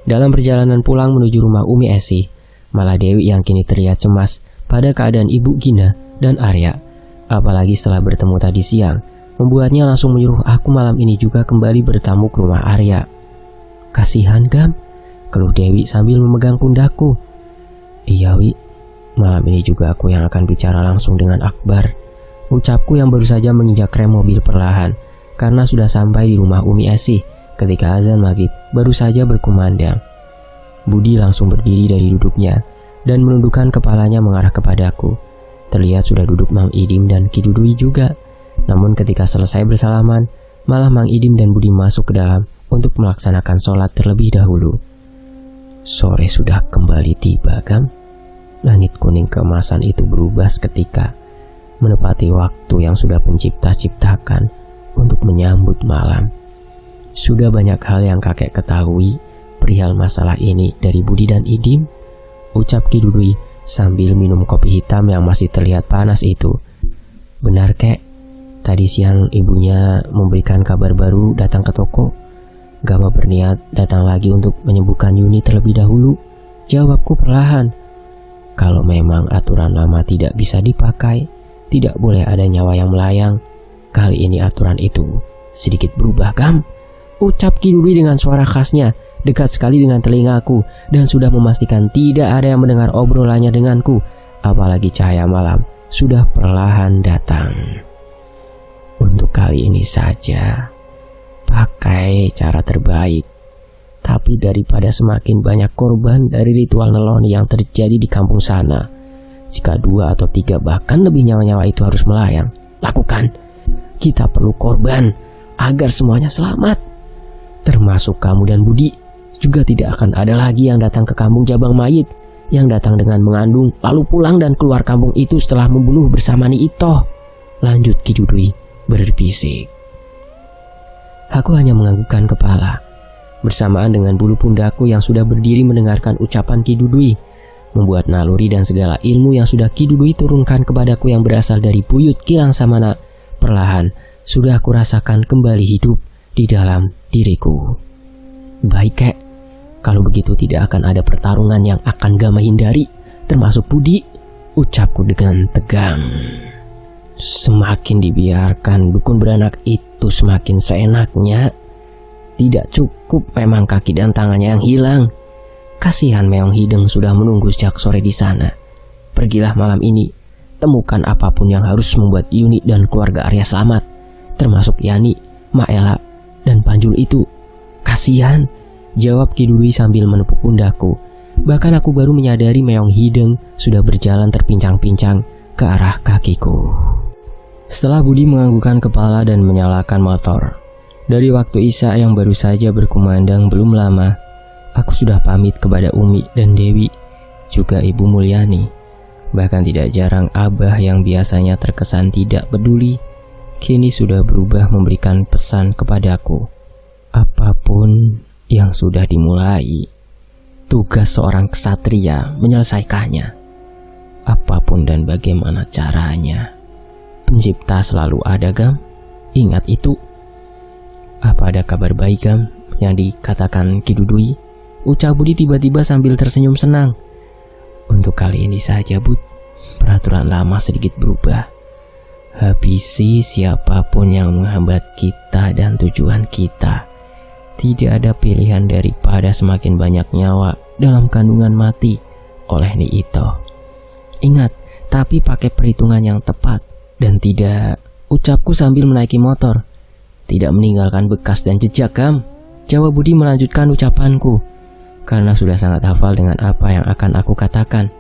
[SPEAKER 2] Dalam perjalanan pulang menuju rumah Umi Esi, malah Dewi yang kini terlihat cemas pada keadaan Ibu Gina dan Arya. Apalagi setelah bertemu tadi siang, membuatnya langsung menyuruh aku malam ini juga kembali bertamu ke rumah Arya. Kasihan, Gam, keluh Dewi sambil memegang pundakku. Iya, Wi, malam ini juga aku yang akan bicara langsung dengan Akbar, ucapku yang baru saja menginjak rem mobil perlahan, karena sudah sampai di rumah Umi Esi ketika azan maghrib baru saja berkumandang. Budi langsung berdiri dari duduknya dan menundukkan kepalanya mengarah kepadaku. Terlihat sudah duduk Mang Idim dan Ki Dudui juga. Namun ketika selesai bersalaman, malah Mang Idim dan Budi masuk ke dalam untuk melaksanakan sholat terlebih dahulu. Sore sudah kembali tiba, Gam. Langit kuning keemasan itu berubah seketika, menepati waktu yang sudah pencipta ciptakan untuk menyambut malam. Sudah banyak hal yang kakek ketahui perihal masalah ini dari Budi dan Idim, ucap Ki Dudui sambil minum kopi hitam yang masih terlihat panas itu. Benar, Kek. Tadi siang ibunya memberikan kabar baru datang ke toko. Gama berniat datang lagi untuk menyembuhkan Yuni terlebih dahulu. Jawabku perlahan. Kalau memang aturan lama tidak bisa dipakai, tidak boleh ada nyawa yang melayang. Kali ini aturan itu sedikit berubah, Gam. Ucap Ki Dudui dengan suara khasnya, dekat sekali dengan telingaku, dan sudah memastikan tidak ada yang mendengar obrolannya denganku. Apalagi cahaya malam sudah perlahan datang. Untuk kali ini saja, pakai cara terbaik. Tapi daripada semakin banyak korban dari ritual neloni yang terjadi di kampung sana, jika 2 atau 3 bahkan lebih nyawa-nyawa itu harus melayang, lakukan. Kita perlu korban agar semuanya selamat. Termasuk kamu dan Budi. Juga tidak akan ada lagi yang datang ke kampung Jabang Mayit, yang datang dengan mengandung lalu pulang dan keluar kampung itu setelah membunuh bersama Ni Itoh. Lanjut Ki Dudui berbisik. Aku hanya menganggukkan kepala, bersamaan dengan bulu pundakku yang sudah berdiri mendengarkan ucapan Ki Dudui, membuat naluri dan segala ilmu yang sudah Ki Dudui turunkan kepadaku yang berasal dari buyut Kilang Samana perlahan sudah aku rasakan kembali hidup di dalam diriku. Baik, Kek. Kalau begitu tidak akan ada pertarungan yang akan Gama hindari, termasuk Budi, ucapku dengan tegang. Semakin dibiarkan dukun beranak itu semakin seenaknya. Tidak cukup memang kaki dan tangannya yang hilang. Kasihan Meong Hideng sudah menunggu sejak sore di sana. Pergilah malam ini, temukan apapun yang harus membuat Yuni dan keluarga Arya selamat, termasuk Yani, Maela, dan Panjul itu. Kasihan, jawab Ki Dudui sambil menepuk pundakku. Bahkan aku baru menyadari Meong Hideng sudah berjalan terpincang-pincang ke arah kakiku. Setelah Budi menganggukkan kepala dan menyalakan motor, dari waktu Isya yang baru saja berkumandang belum lama, aku sudah pamit kepada Umi dan Dewi, juga Ibu Mulyani. Bahkan tidak jarang Abah yang biasanya terkesan tidak peduli, kini sudah berubah memberikan pesan kepadaku. Apapun yang sudah dimulai, tugas seorang ksatria menyelesaikannya. Apapun dan bagaimana caranya, Pencipta selalu ada, Gam. Ingat itu. Apa ada kabar baik, Gam, yang dikatakan Ki Dudui? Ucap Budi tiba-tiba sambil tersenyum senang. Untuk kali ini saja, Bud. Peraturan lama sedikit berubah. Habisi siapapun yang menghambat kita dan tujuan kita. Tidak ada pilihan daripada semakin banyak nyawa dalam kandungan mati oleh Ni Itoh. Ingat, tapi pakai perhitungan yang tepat dan tidak, ucapku sambil menaiki motor. Tidak meninggalkan bekas dan jejak, Gam. Jawab Budi melanjutkan ucapanku, karena sudah sangat hafal dengan apa yang akan aku katakan.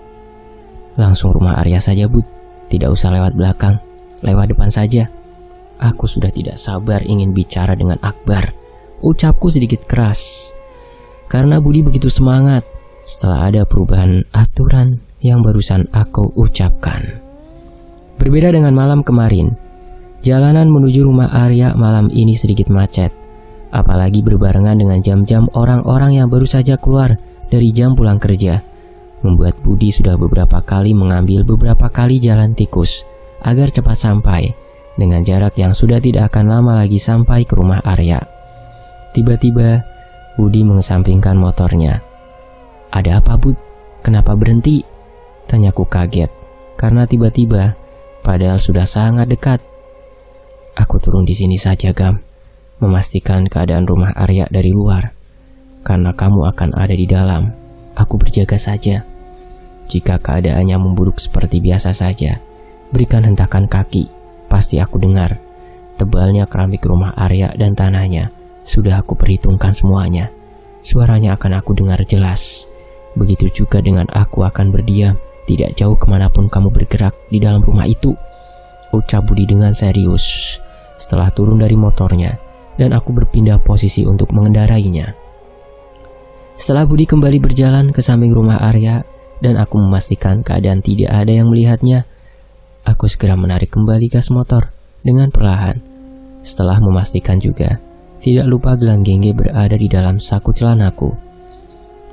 [SPEAKER 2] Langsung rumah Arya saja, Bud. Tidak usah lewat belakang, lewat depan saja. Aku sudah tidak sabar ingin bicara dengan Akbar. Ucapku sedikit keras, karena Budi begitu semangat setelah ada perubahan aturan yang barusan aku ucapkan. Berbeda dengan malam kemarin, jalanan menuju rumah Arya malam ini sedikit macet. Apalagi berbarengan dengan jam-jam orang-orang yang baru saja keluar dari jam pulang kerja, membuat Budi sudah beberapa kali mengambil beberapa kali jalan tikus agar cepat sampai dengan jarak yang sudah tidak akan lama lagi sampai ke rumah Arya. Tiba-tiba Budi mengesampingkan motornya. Ada apa, Bud? Kenapa berhenti? Tanyaku kaget karena tiba-tiba, padahal sudah sangat dekat. Aku turun di sini saja, Gam, memastikan keadaan rumah Arya dari luar. Karena kamu akan ada di dalam, aku berjaga saja. Jika keadaannya memburuk seperti biasa saja, berikan hentakan kaki, pasti aku dengar. Tebalnya keramik rumah Arya dan tanahnya sudah aku perhitungkan semuanya. Suaranya akan aku dengar jelas. Begitu juga dengan aku akan berdiam, tidak jauh kemanapun kamu bergerak di dalam rumah itu, ucap Budi dengan serius. Setelah turun dari motornya, dan aku berpindah posisi untuk mengendarainya. Setelah Budi kembali berjalan ke samping rumah Arya dan aku memastikan keadaan tidak ada yang melihatnya, aku segera menarik kembali gas motor dengan perlahan. Setelah memastikan juga, tidak lupa gelang gengge berada di dalam saku celanaku.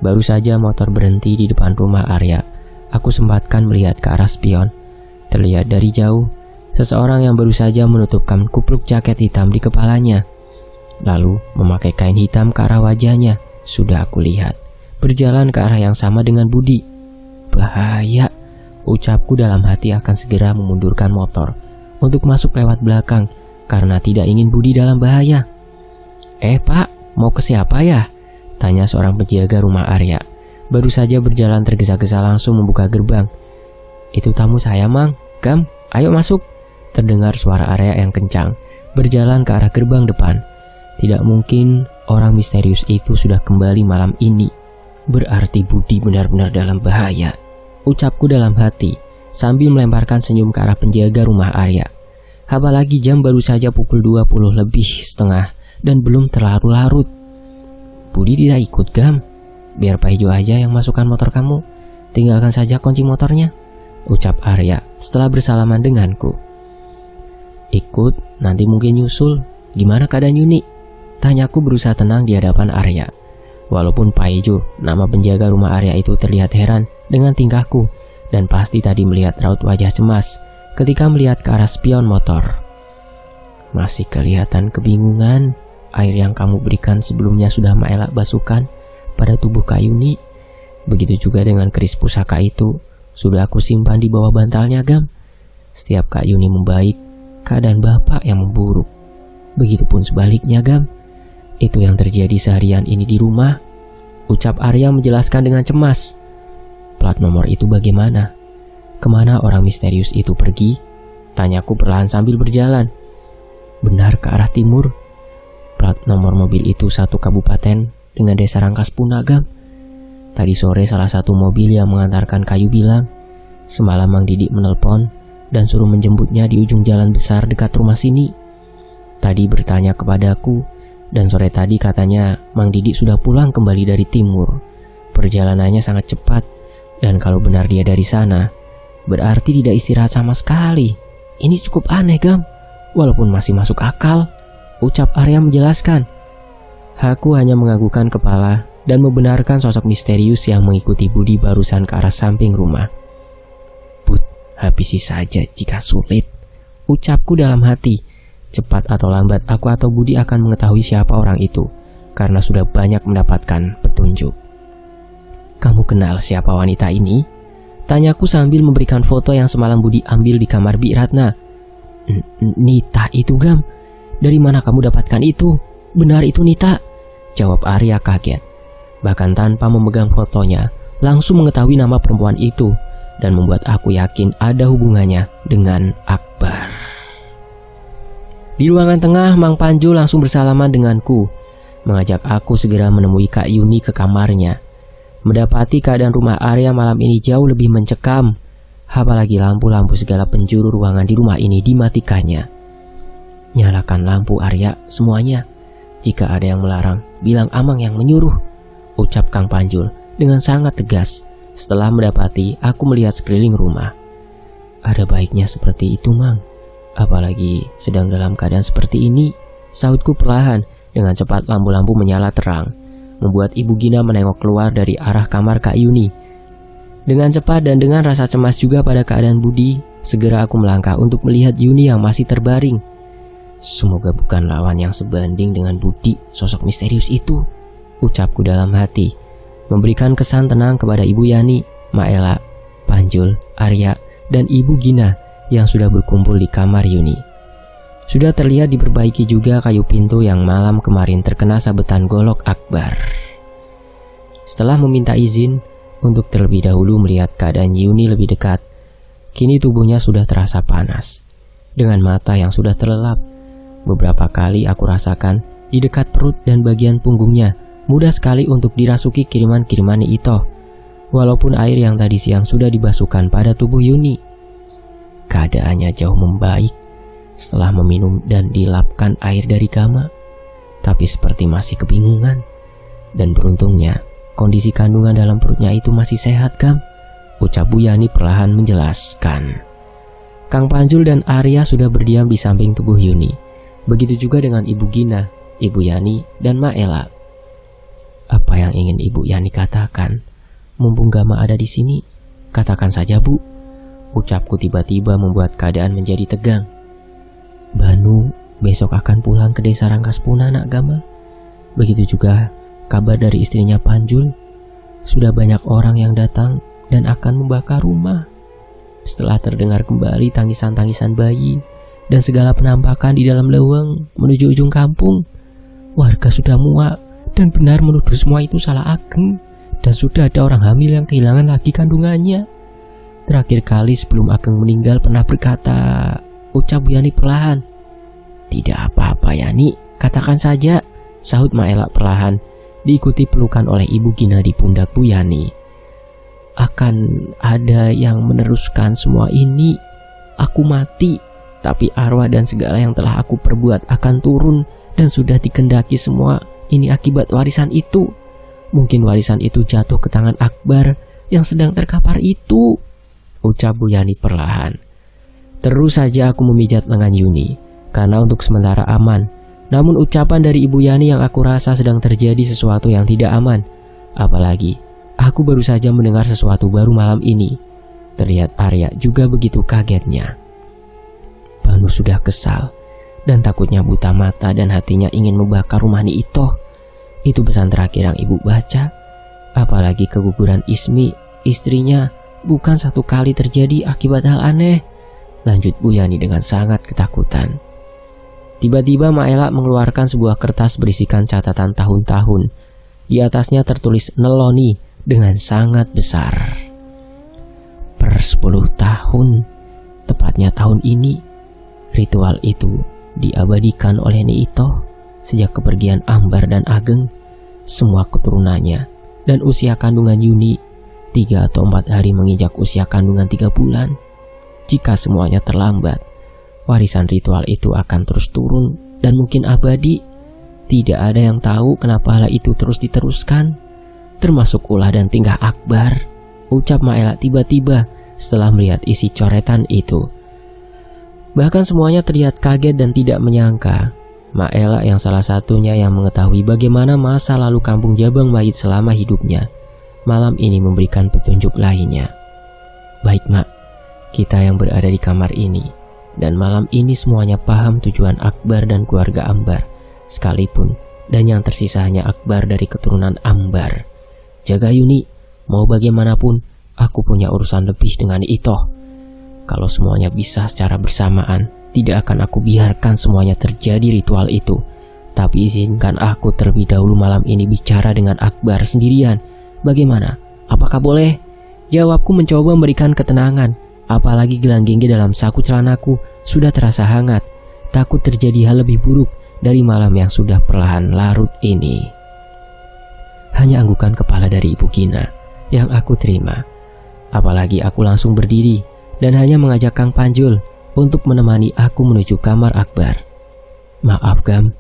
[SPEAKER 2] Baru saja motor berhenti di depan rumah Arya, aku sempatkan melihat ke arah spion. Terlihat dari jauh, seseorang yang baru saja menutupkan kupluk jaket hitam di kepalanya, lalu memakai kain hitam ke arah wajahnya. Sudah aku lihat, berjalan ke arah yang sama dengan Budi. Bahaya, ucapku dalam hati akan segera memundurkan motor untuk masuk lewat belakang karena tidak ingin Budi dalam bahaya. Pak, mau ke siapa ya? Tanya seorang penjaga rumah Arya. Baru saja berjalan tergesa-gesa langsung membuka gerbang. Itu tamu saya, Mang. Gam, ayo masuk. Terdengar suara Arya yang kencang, berjalan ke arah gerbang depan. Tidak mungkin orang misterius itu sudah kembali malam ini. Berarti Budi benar-benar dalam bahaya, ucapku dalam hati sambil melemparkan senyum ke arah penjaga rumah Arya. Apalagi jam baru saja pukul 20 lebih setengah dan belum terlalu larut. Budi tidak ikut, Gam. Biar Pak Ijo aja yang masukkan motor kamu. Tinggalkan saja kunci motornya, ucap Arya setelah bersalaman denganku. Ikut, nanti mungkin nyusul. Gimana keadaan Yuni? Tanyaku berusaha tenang di hadapan Arya. Walaupun Pak Ijo, nama penjaga rumah Arya itu terlihat heran dengan tingkahku dan pasti tadi melihat raut wajah cemas ketika melihat ke arah spion motor. Masih kelihatan kebingungan. Air yang kamu berikan sebelumnya sudah Maela basuhkan pada tubuh Kak Yuni. Begitu juga dengan keris pusaka itu, sudah aku simpan di bawah bantalnya, Gam. Setiap Kak Yuni membaik, keadaan Bapak yang memburuk. Begitupun sebaliknya, Gam. Itu yang terjadi seharian ini di rumah, ucap Arya menjelaskan dengan cemas. Plat nomor itu bagaimana? Kemana orang misterius itu pergi? Tanyaku perlahan sambil berjalan. Benar ke arah timur. Plat nomor mobil itu satu kabupaten dengan desa Rangkas Puna, Gam. Tadi sore salah satu mobil yang mengantarkan kayu bilang, semalam Mang Didik menelpon dan suruh menjemputnya di ujung jalan besar dekat rumah sini. Tadi bertanya kepadaku, dan sore tadi katanya Mang Didik sudah pulang kembali dari timur. Perjalanannya sangat cepat, dan kalau benar dia dari sana, berarti tidak istirahat sama sekali. Ini cukup aneh, Gam. Walaupun masih masuk akal, ucap Arya menjelaskan. Aku hanya menganggukkan kepala dan membenarkan sosok misterius yang mengikuti Budi barusan ke arah samping rumah. Bud, habisi saja jika sulit, ucapku dalam hati. Cepat atau lambat aku atau Budi akan mengetahui siapa orang itu, karena sudah banyak mendapatkan petunjuk. Kamu kenal siapa wanita ini? Tanyaku sambil memberikan foto yang semalam Budi ambil di kamar Bi Ratna. Nita itu, Gam. Dari mana kamu dapatkan itu? Benar itu Nita, jawab Arya kaget. Bahkan tanpa memegang fotonya, langsung mengetahui nama perempuan itu dan membuat aku yakin ada hubungannya dengan Akbar. Di ruangan tengah, Mang Panju langsung bersalaman denganku, mengajak aku segera menemui Kak Yuni ke kamarnya. Mendapati keadaan rumah Arya malam ini jauh lebih mencekam, apalagi lampu-lampu segala penjuru ruangan di rumah ini dimatikannya. Nyalakan lampu, Arya, semuanya. Jika ada yang melarang, bilang Amang yang menyuruh, ucap Kang Panjul dengan sangat tegas setelah mendapati aku melihat sekeliling rumah. Ada baiknya seperti itu, Mang. Apalagi sedang dalam keadaan seperti ini, sahutku perlahan. Dengan cepat lampu-lampu menyala terang, membuat Ibu Gina menengok keluar dari arah kamar Kak Yuni. Dengan cepat dan dengan rasa cemas juga pada keadaan Budi, segera aku melangkah untuk melihat Yuni yang masih terbaring. Semoga bukan lawan yang sebanding dengan Budi, sosok misterius itu, ucapku dalam hati, memberikan kesan tenang kepada Ibu Yani, Maela, Panjul, Arya, dan Ibu Gina yang sudah berkumpul di kamar Yuni. Sudah terlihat diperbaiki juga kayu pintu yang malam kemarin terkena sabetan golok Akbar. Setelah meminta izin untuk terlebih dahulu melihat keadaan Yuni lebih dekat, kini tubuhnya sudah terasa panas. Dengan mata yang sudah terlelap, beberapa kali aku rasakan di dekat perut dan bagian punggungnya mudah sekali untuk dirasuki kiriman-kiriman Ito. Walaupun air yang tadi siang sudah dibasuhkan pada tubuh Yuni, keadaannya jauh membaik setelah meminum dan dilapkan air dari Gama. tapi seperti masih kebingungan. Dan beruntungnya, kondisi kandungan dalam perutnya itu masih sehat, Gam, ucap Bu Yani perlahan menjelaskan. Kang Panjul dan Arya sudah berdiam di samping tubuh Yuni. Begitu juga dengan Ibu Gina, Ibu Yani, dan Maela. Apa yang ingin Ibu Yani katakan? Mumpung Gama ada di sini, katakan saja, Bu. Ucapku tiba-tiba membuat keadaan menjadi tegang. Banu besok akan pulang ke desa Rangkaspuna, Nak Gama. Begitu juga kabar dari istrinya Panjul. Sudah banyak orang yang datang dan akan membakar rumah. Setelah terdengar kembali tangisan-tangisan bayi dan segala penampakan di dalam leweng menuju ujung kampung, warga sudah muak dan benar menuduh semua itu salah Ageng. Dan sudah ada orang hamil yang kehilangan lagi kandungannya. Terakhir kali sebelum Ageng meninggal pernah berkata, ucap Bu Yani perlahan. Tidak apa-apa Yani, katakan saja, sahut Maela perlahan, diikuti pelukan oleh Ibu Gina di pundak Bu Yani. Akan ada yang meneruskan semua ini. Aku mati, tapi arwah dan segala yang telah aku perbuat akan turun. Dan sudah dikendaki semua ini akibat warisan itu. Mungkin warisan itu jatuh ke tangan Akbar yang sedang terkapar itu, ucap Bu Yani perlahan. Terus saja aku memijat lengan Yuni, karena untuk sementara aman. Namun ucapan dari Ibu Yani yang aku rasa sedang terjadi sesuatu yang tidak aman. Apalagi, aku baru saja mendengar sesuatu baru malam ini. Terlihat Arya juga begitu kagetnya. Banu sudah kesal, dan takutnya buta mata dan hatinya ingin membakar rumah Ni Itoh. Itu pesan terakhir yang ibu baca. Apalagi keguguran Ismi, istrinya, bukan satu kali terjadi akibat hal aneh, lanjut Bu Yani dengan sangat ketakutan. Tiba-tiba Maela mengeluarkan sebuah kertas berisikan catatan tahun-tahun. Di atasnya tertulis Neloni dengan sangat besar. Per 10 tahun, tepatnya tahun ini, ritual itu diabadikan oleh Ni Itoh. Sejak kepergian Ambar dan Ageng, semua keturunannya dan usia kandungan Yuni 3 atau 4 hari menginjak usia kandungan 3 bulan. Jika semuanya terlambat, warisan ritual itu akan terus turun dan mungkin abadi. Tidak ada yang tahu kenapa hal itu terus diteruskan, termasuk ulah dan tingkah Akbar, ucap Maela tiba-tiba setelah melihat isi coretan itu. Bahkan semuanya terlihat kaget dan tidak menyangka. Maela yang salah satunya yang mengetahui bagaimana masa lalu kampung Jabang Mayit selama hidupnya, malam ini memberikan petunjuk lainnya. Baik Mak, kita yang berada di kamar ini, dan malam ini semuanya paham tujuan Akbar dan keluarga Ambar, sekalipun dan yang tersisa hanya Akbar dari keturunan Ambar. Jaga Yuni, mau bagaimanapun, aku punya urusan lebih dengan Itoh. Kalau semuanya bisa secara bersamaan, tidak akan aku biarkan semuanya terjadi ritual itu. Tapi izinkan aku terlebih dahulu malam ini bicara dengan Akbar sendirian. Bagaimana? Apakah boleh? Jawabku mencoba memberikan ketenangan. Apalagi gelang gengge dalam saku celanaku sudah terasa hangat. Takut terjadi hal lebih buruk dari malam yang sudah perlahan larut ini. Hanya anggukan kepala dari Ibu Gina yang aku terima. Apalagi aku langsung berdiri dan hanya mengajak Kang Panjul untuk menemani aku menuju kamar Akbar. Maaf Gam,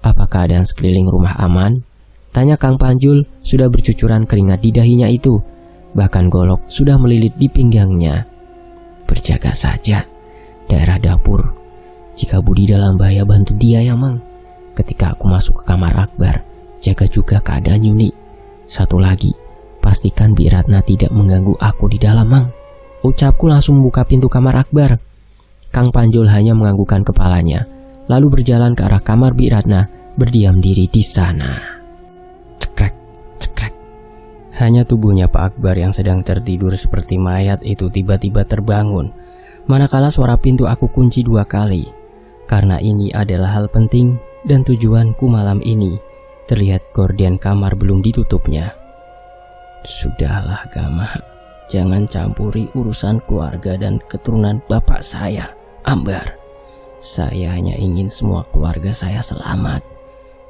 [SPEAKER 2] apa keadaan sekeliling rumah aman? Tanya Kang Panjul sudah bercucuran keringat di dahinya itu. Bahkan golok sudah melilit di pinggangnya. Berjaga saja, daerah dapur. Jika Budi dalam bahaya bantu dia ya Mang. Ketika aku masuk ke kamar Akbar, jaga juga keadaan Yuni. Satu lagi, pastikan Bi Ratna tidak mengganggu aku di dalam Mang. Ucapku langsung membuka pintu kamar Akbar. Kang Panjul hanya menganggukkan kepalanya, lalu berjalan ke arah kamar Bi Ratna, berdiam diri di sana. Cekrek, cekrek. Hanya tubuhnya Pak Akbar yang sedang tertidur seperti mayat itu tiba-tiba terbangun, manakala suara pintu aku kunci 2 kali. Karena ini adalah hal penting dan tujuanku malam ini, terlihat gorden kamar belum ditutupnya. Sudahlah Gama, jangan campuri urusan keluarga dan keturunan bapak saya, Ambar. Saya hanya ingin semua keluarga saya selamat.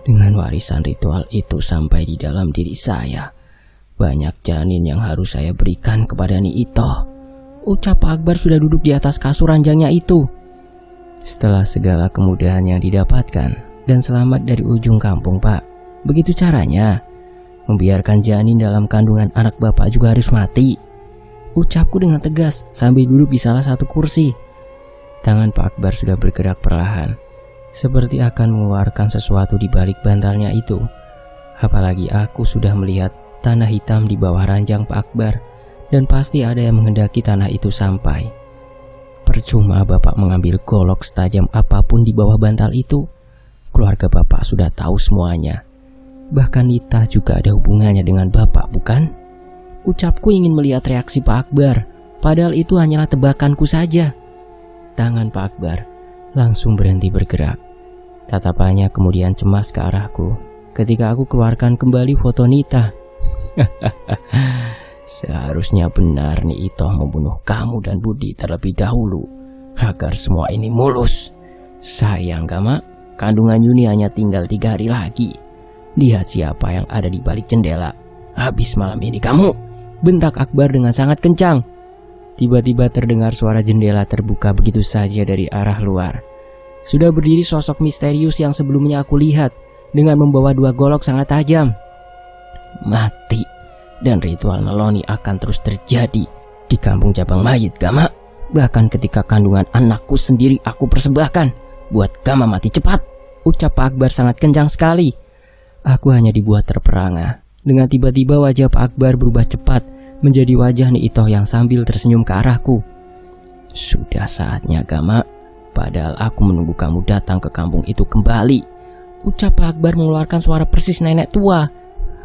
[SPEAKER 2] Dengan warisan ritual itu sampai di dalam diri saya, banyak janin yang harus saya berikan kepada Ni Itoh. Ucap Pak Akbar sudah duduk di atas kasur ranjangnya itu. Setelah segala kemudahan yang didapatkan,
[SPEAKER 1] dan selamat dari ujung kampung, Pak. Begitu caranya. Membiarkan janin dalam kandungan anak Bapak juga harus mati. Ucapku dengan tegas sambil duduk di salah satu kursi. Tangan Pak Akbar sudah bergerak perlahan, seperti akan mengeluarkan sesuatu di balik bantalnya itu. Apalagi aku sudah melihat tanah hitam di bawah ranjang Pak Akbar, dan pasti ada yang menghendaki tanah itu sampai. Percuma Bapak mengambil golok setajam apapun di bawah bantal itu. Keluarga Bapak sudah tahu semuanya. Bahkan Nita juga ada hubungannya dengan Bapak, bukan? Ucapku ingin melihat reaksi Pak Akbar, padahal itu hanyalah tebakanku saja. Tangan Pak Akbar langsung berhenti bergerak. Tatapannya kemudian cemas ke arahku ketika aku keluarkan kembali foto Nita. Seharusnya benar nih Itoh membunuh kamu dan Budi terlebih dahulu agar semua ini mulus. Sayang Gama, kandungan Yuni hanya tinggal 3 hari lagi. Lihat siapa yang ada di balik jendela. Habis malam ini kamu, bentak Akbar dengan sangat kencang. Tiba-tiba terdengar suara jendela terbuka begitu saja dari arah luar. Sudah berdiri sosok misterius yang sebelumnya aku lihat dengan membawa 2 golok sangat tajam. Mati, dan ritual Neloni akan terus terjadi di kampung Jabang Mayit, Gama. Bahkan ketika kandungan anakku sendiri aku persembahkan buat Gama mati cepat. Ucap Pak Akbar sangat kencang sekali. Aku hanya dibuat terperangah. Dengan tiba-tiba wajah Pak Akbar berubah cepat menjadi wajah Ni Itoh yang sambil tersenyum ke arahku. Sudah saatnya Gama, padahal aku menunggu kamu datang ke kampung itu kembali. Ucap Pak Akbar mengeluarkan suara persis nenek tua.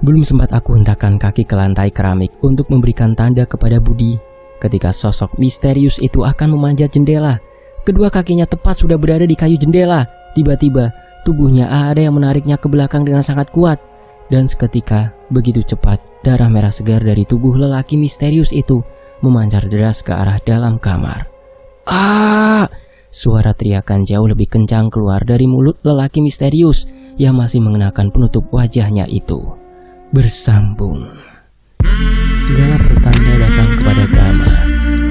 [SPEAKER 1] Belum sempat aku hentakkan kaki ke lantai keramik untuk memberikan tanda kepada Budi, ketika sosok misterius itu akan memanjat jendela. Kedua kakinya tepat sudah berada di kayu jendela. Tiba-tiba tubuhnya ada yang menariknya ke belakang dengan sangat kuat. Dan seketika begitu cepat darah merah segar dari tubuh lelaki misterius itu memancar deras ke arah dalam kamar. Ah! Suara teriakan jauh lebih kencang keluar dari mulut lelaki misterius yang masih mengenakan penutup wajahnya itu. Bersambung. Segala pertanda datang kepada Gama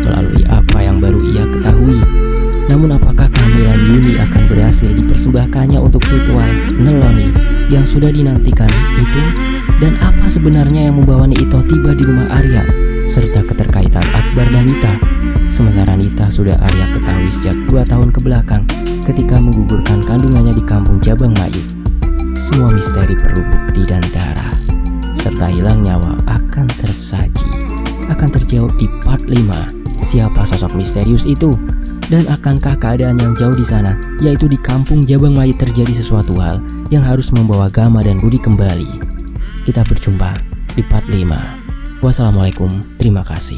[SPEAKER 1] melalui apa yang baru ia ketahui. Namun apakah kehamilan Yuni akan berhasil dipersembahkannya untuk ritual Neloni yang sudah dinantikan itu? Dan apa sebenarnya yang membawa Ni Itoh tiba di rumah Arya, serta keterkaitan Akbar dan Nita? Sementara Nita sudah Arya ketahui sejak 2 tahun kebelakang ketika menggugurkan kandungannya di kampung Jabang Mayit. Semua misteri perlu bukti dan darah, serta hilang nyawa akan tersaji. Akan terjawab di part 5. Siapa sosok misterius itu? Dan akankah keadaan yang jauh di sana, yaitu di kampung Jabang Mayit, terjadi sesuatu hal yang harus membawa Gama dan Budi kembali? Kita berjumpa di part 5. Wassalamualaikum, terima kasih.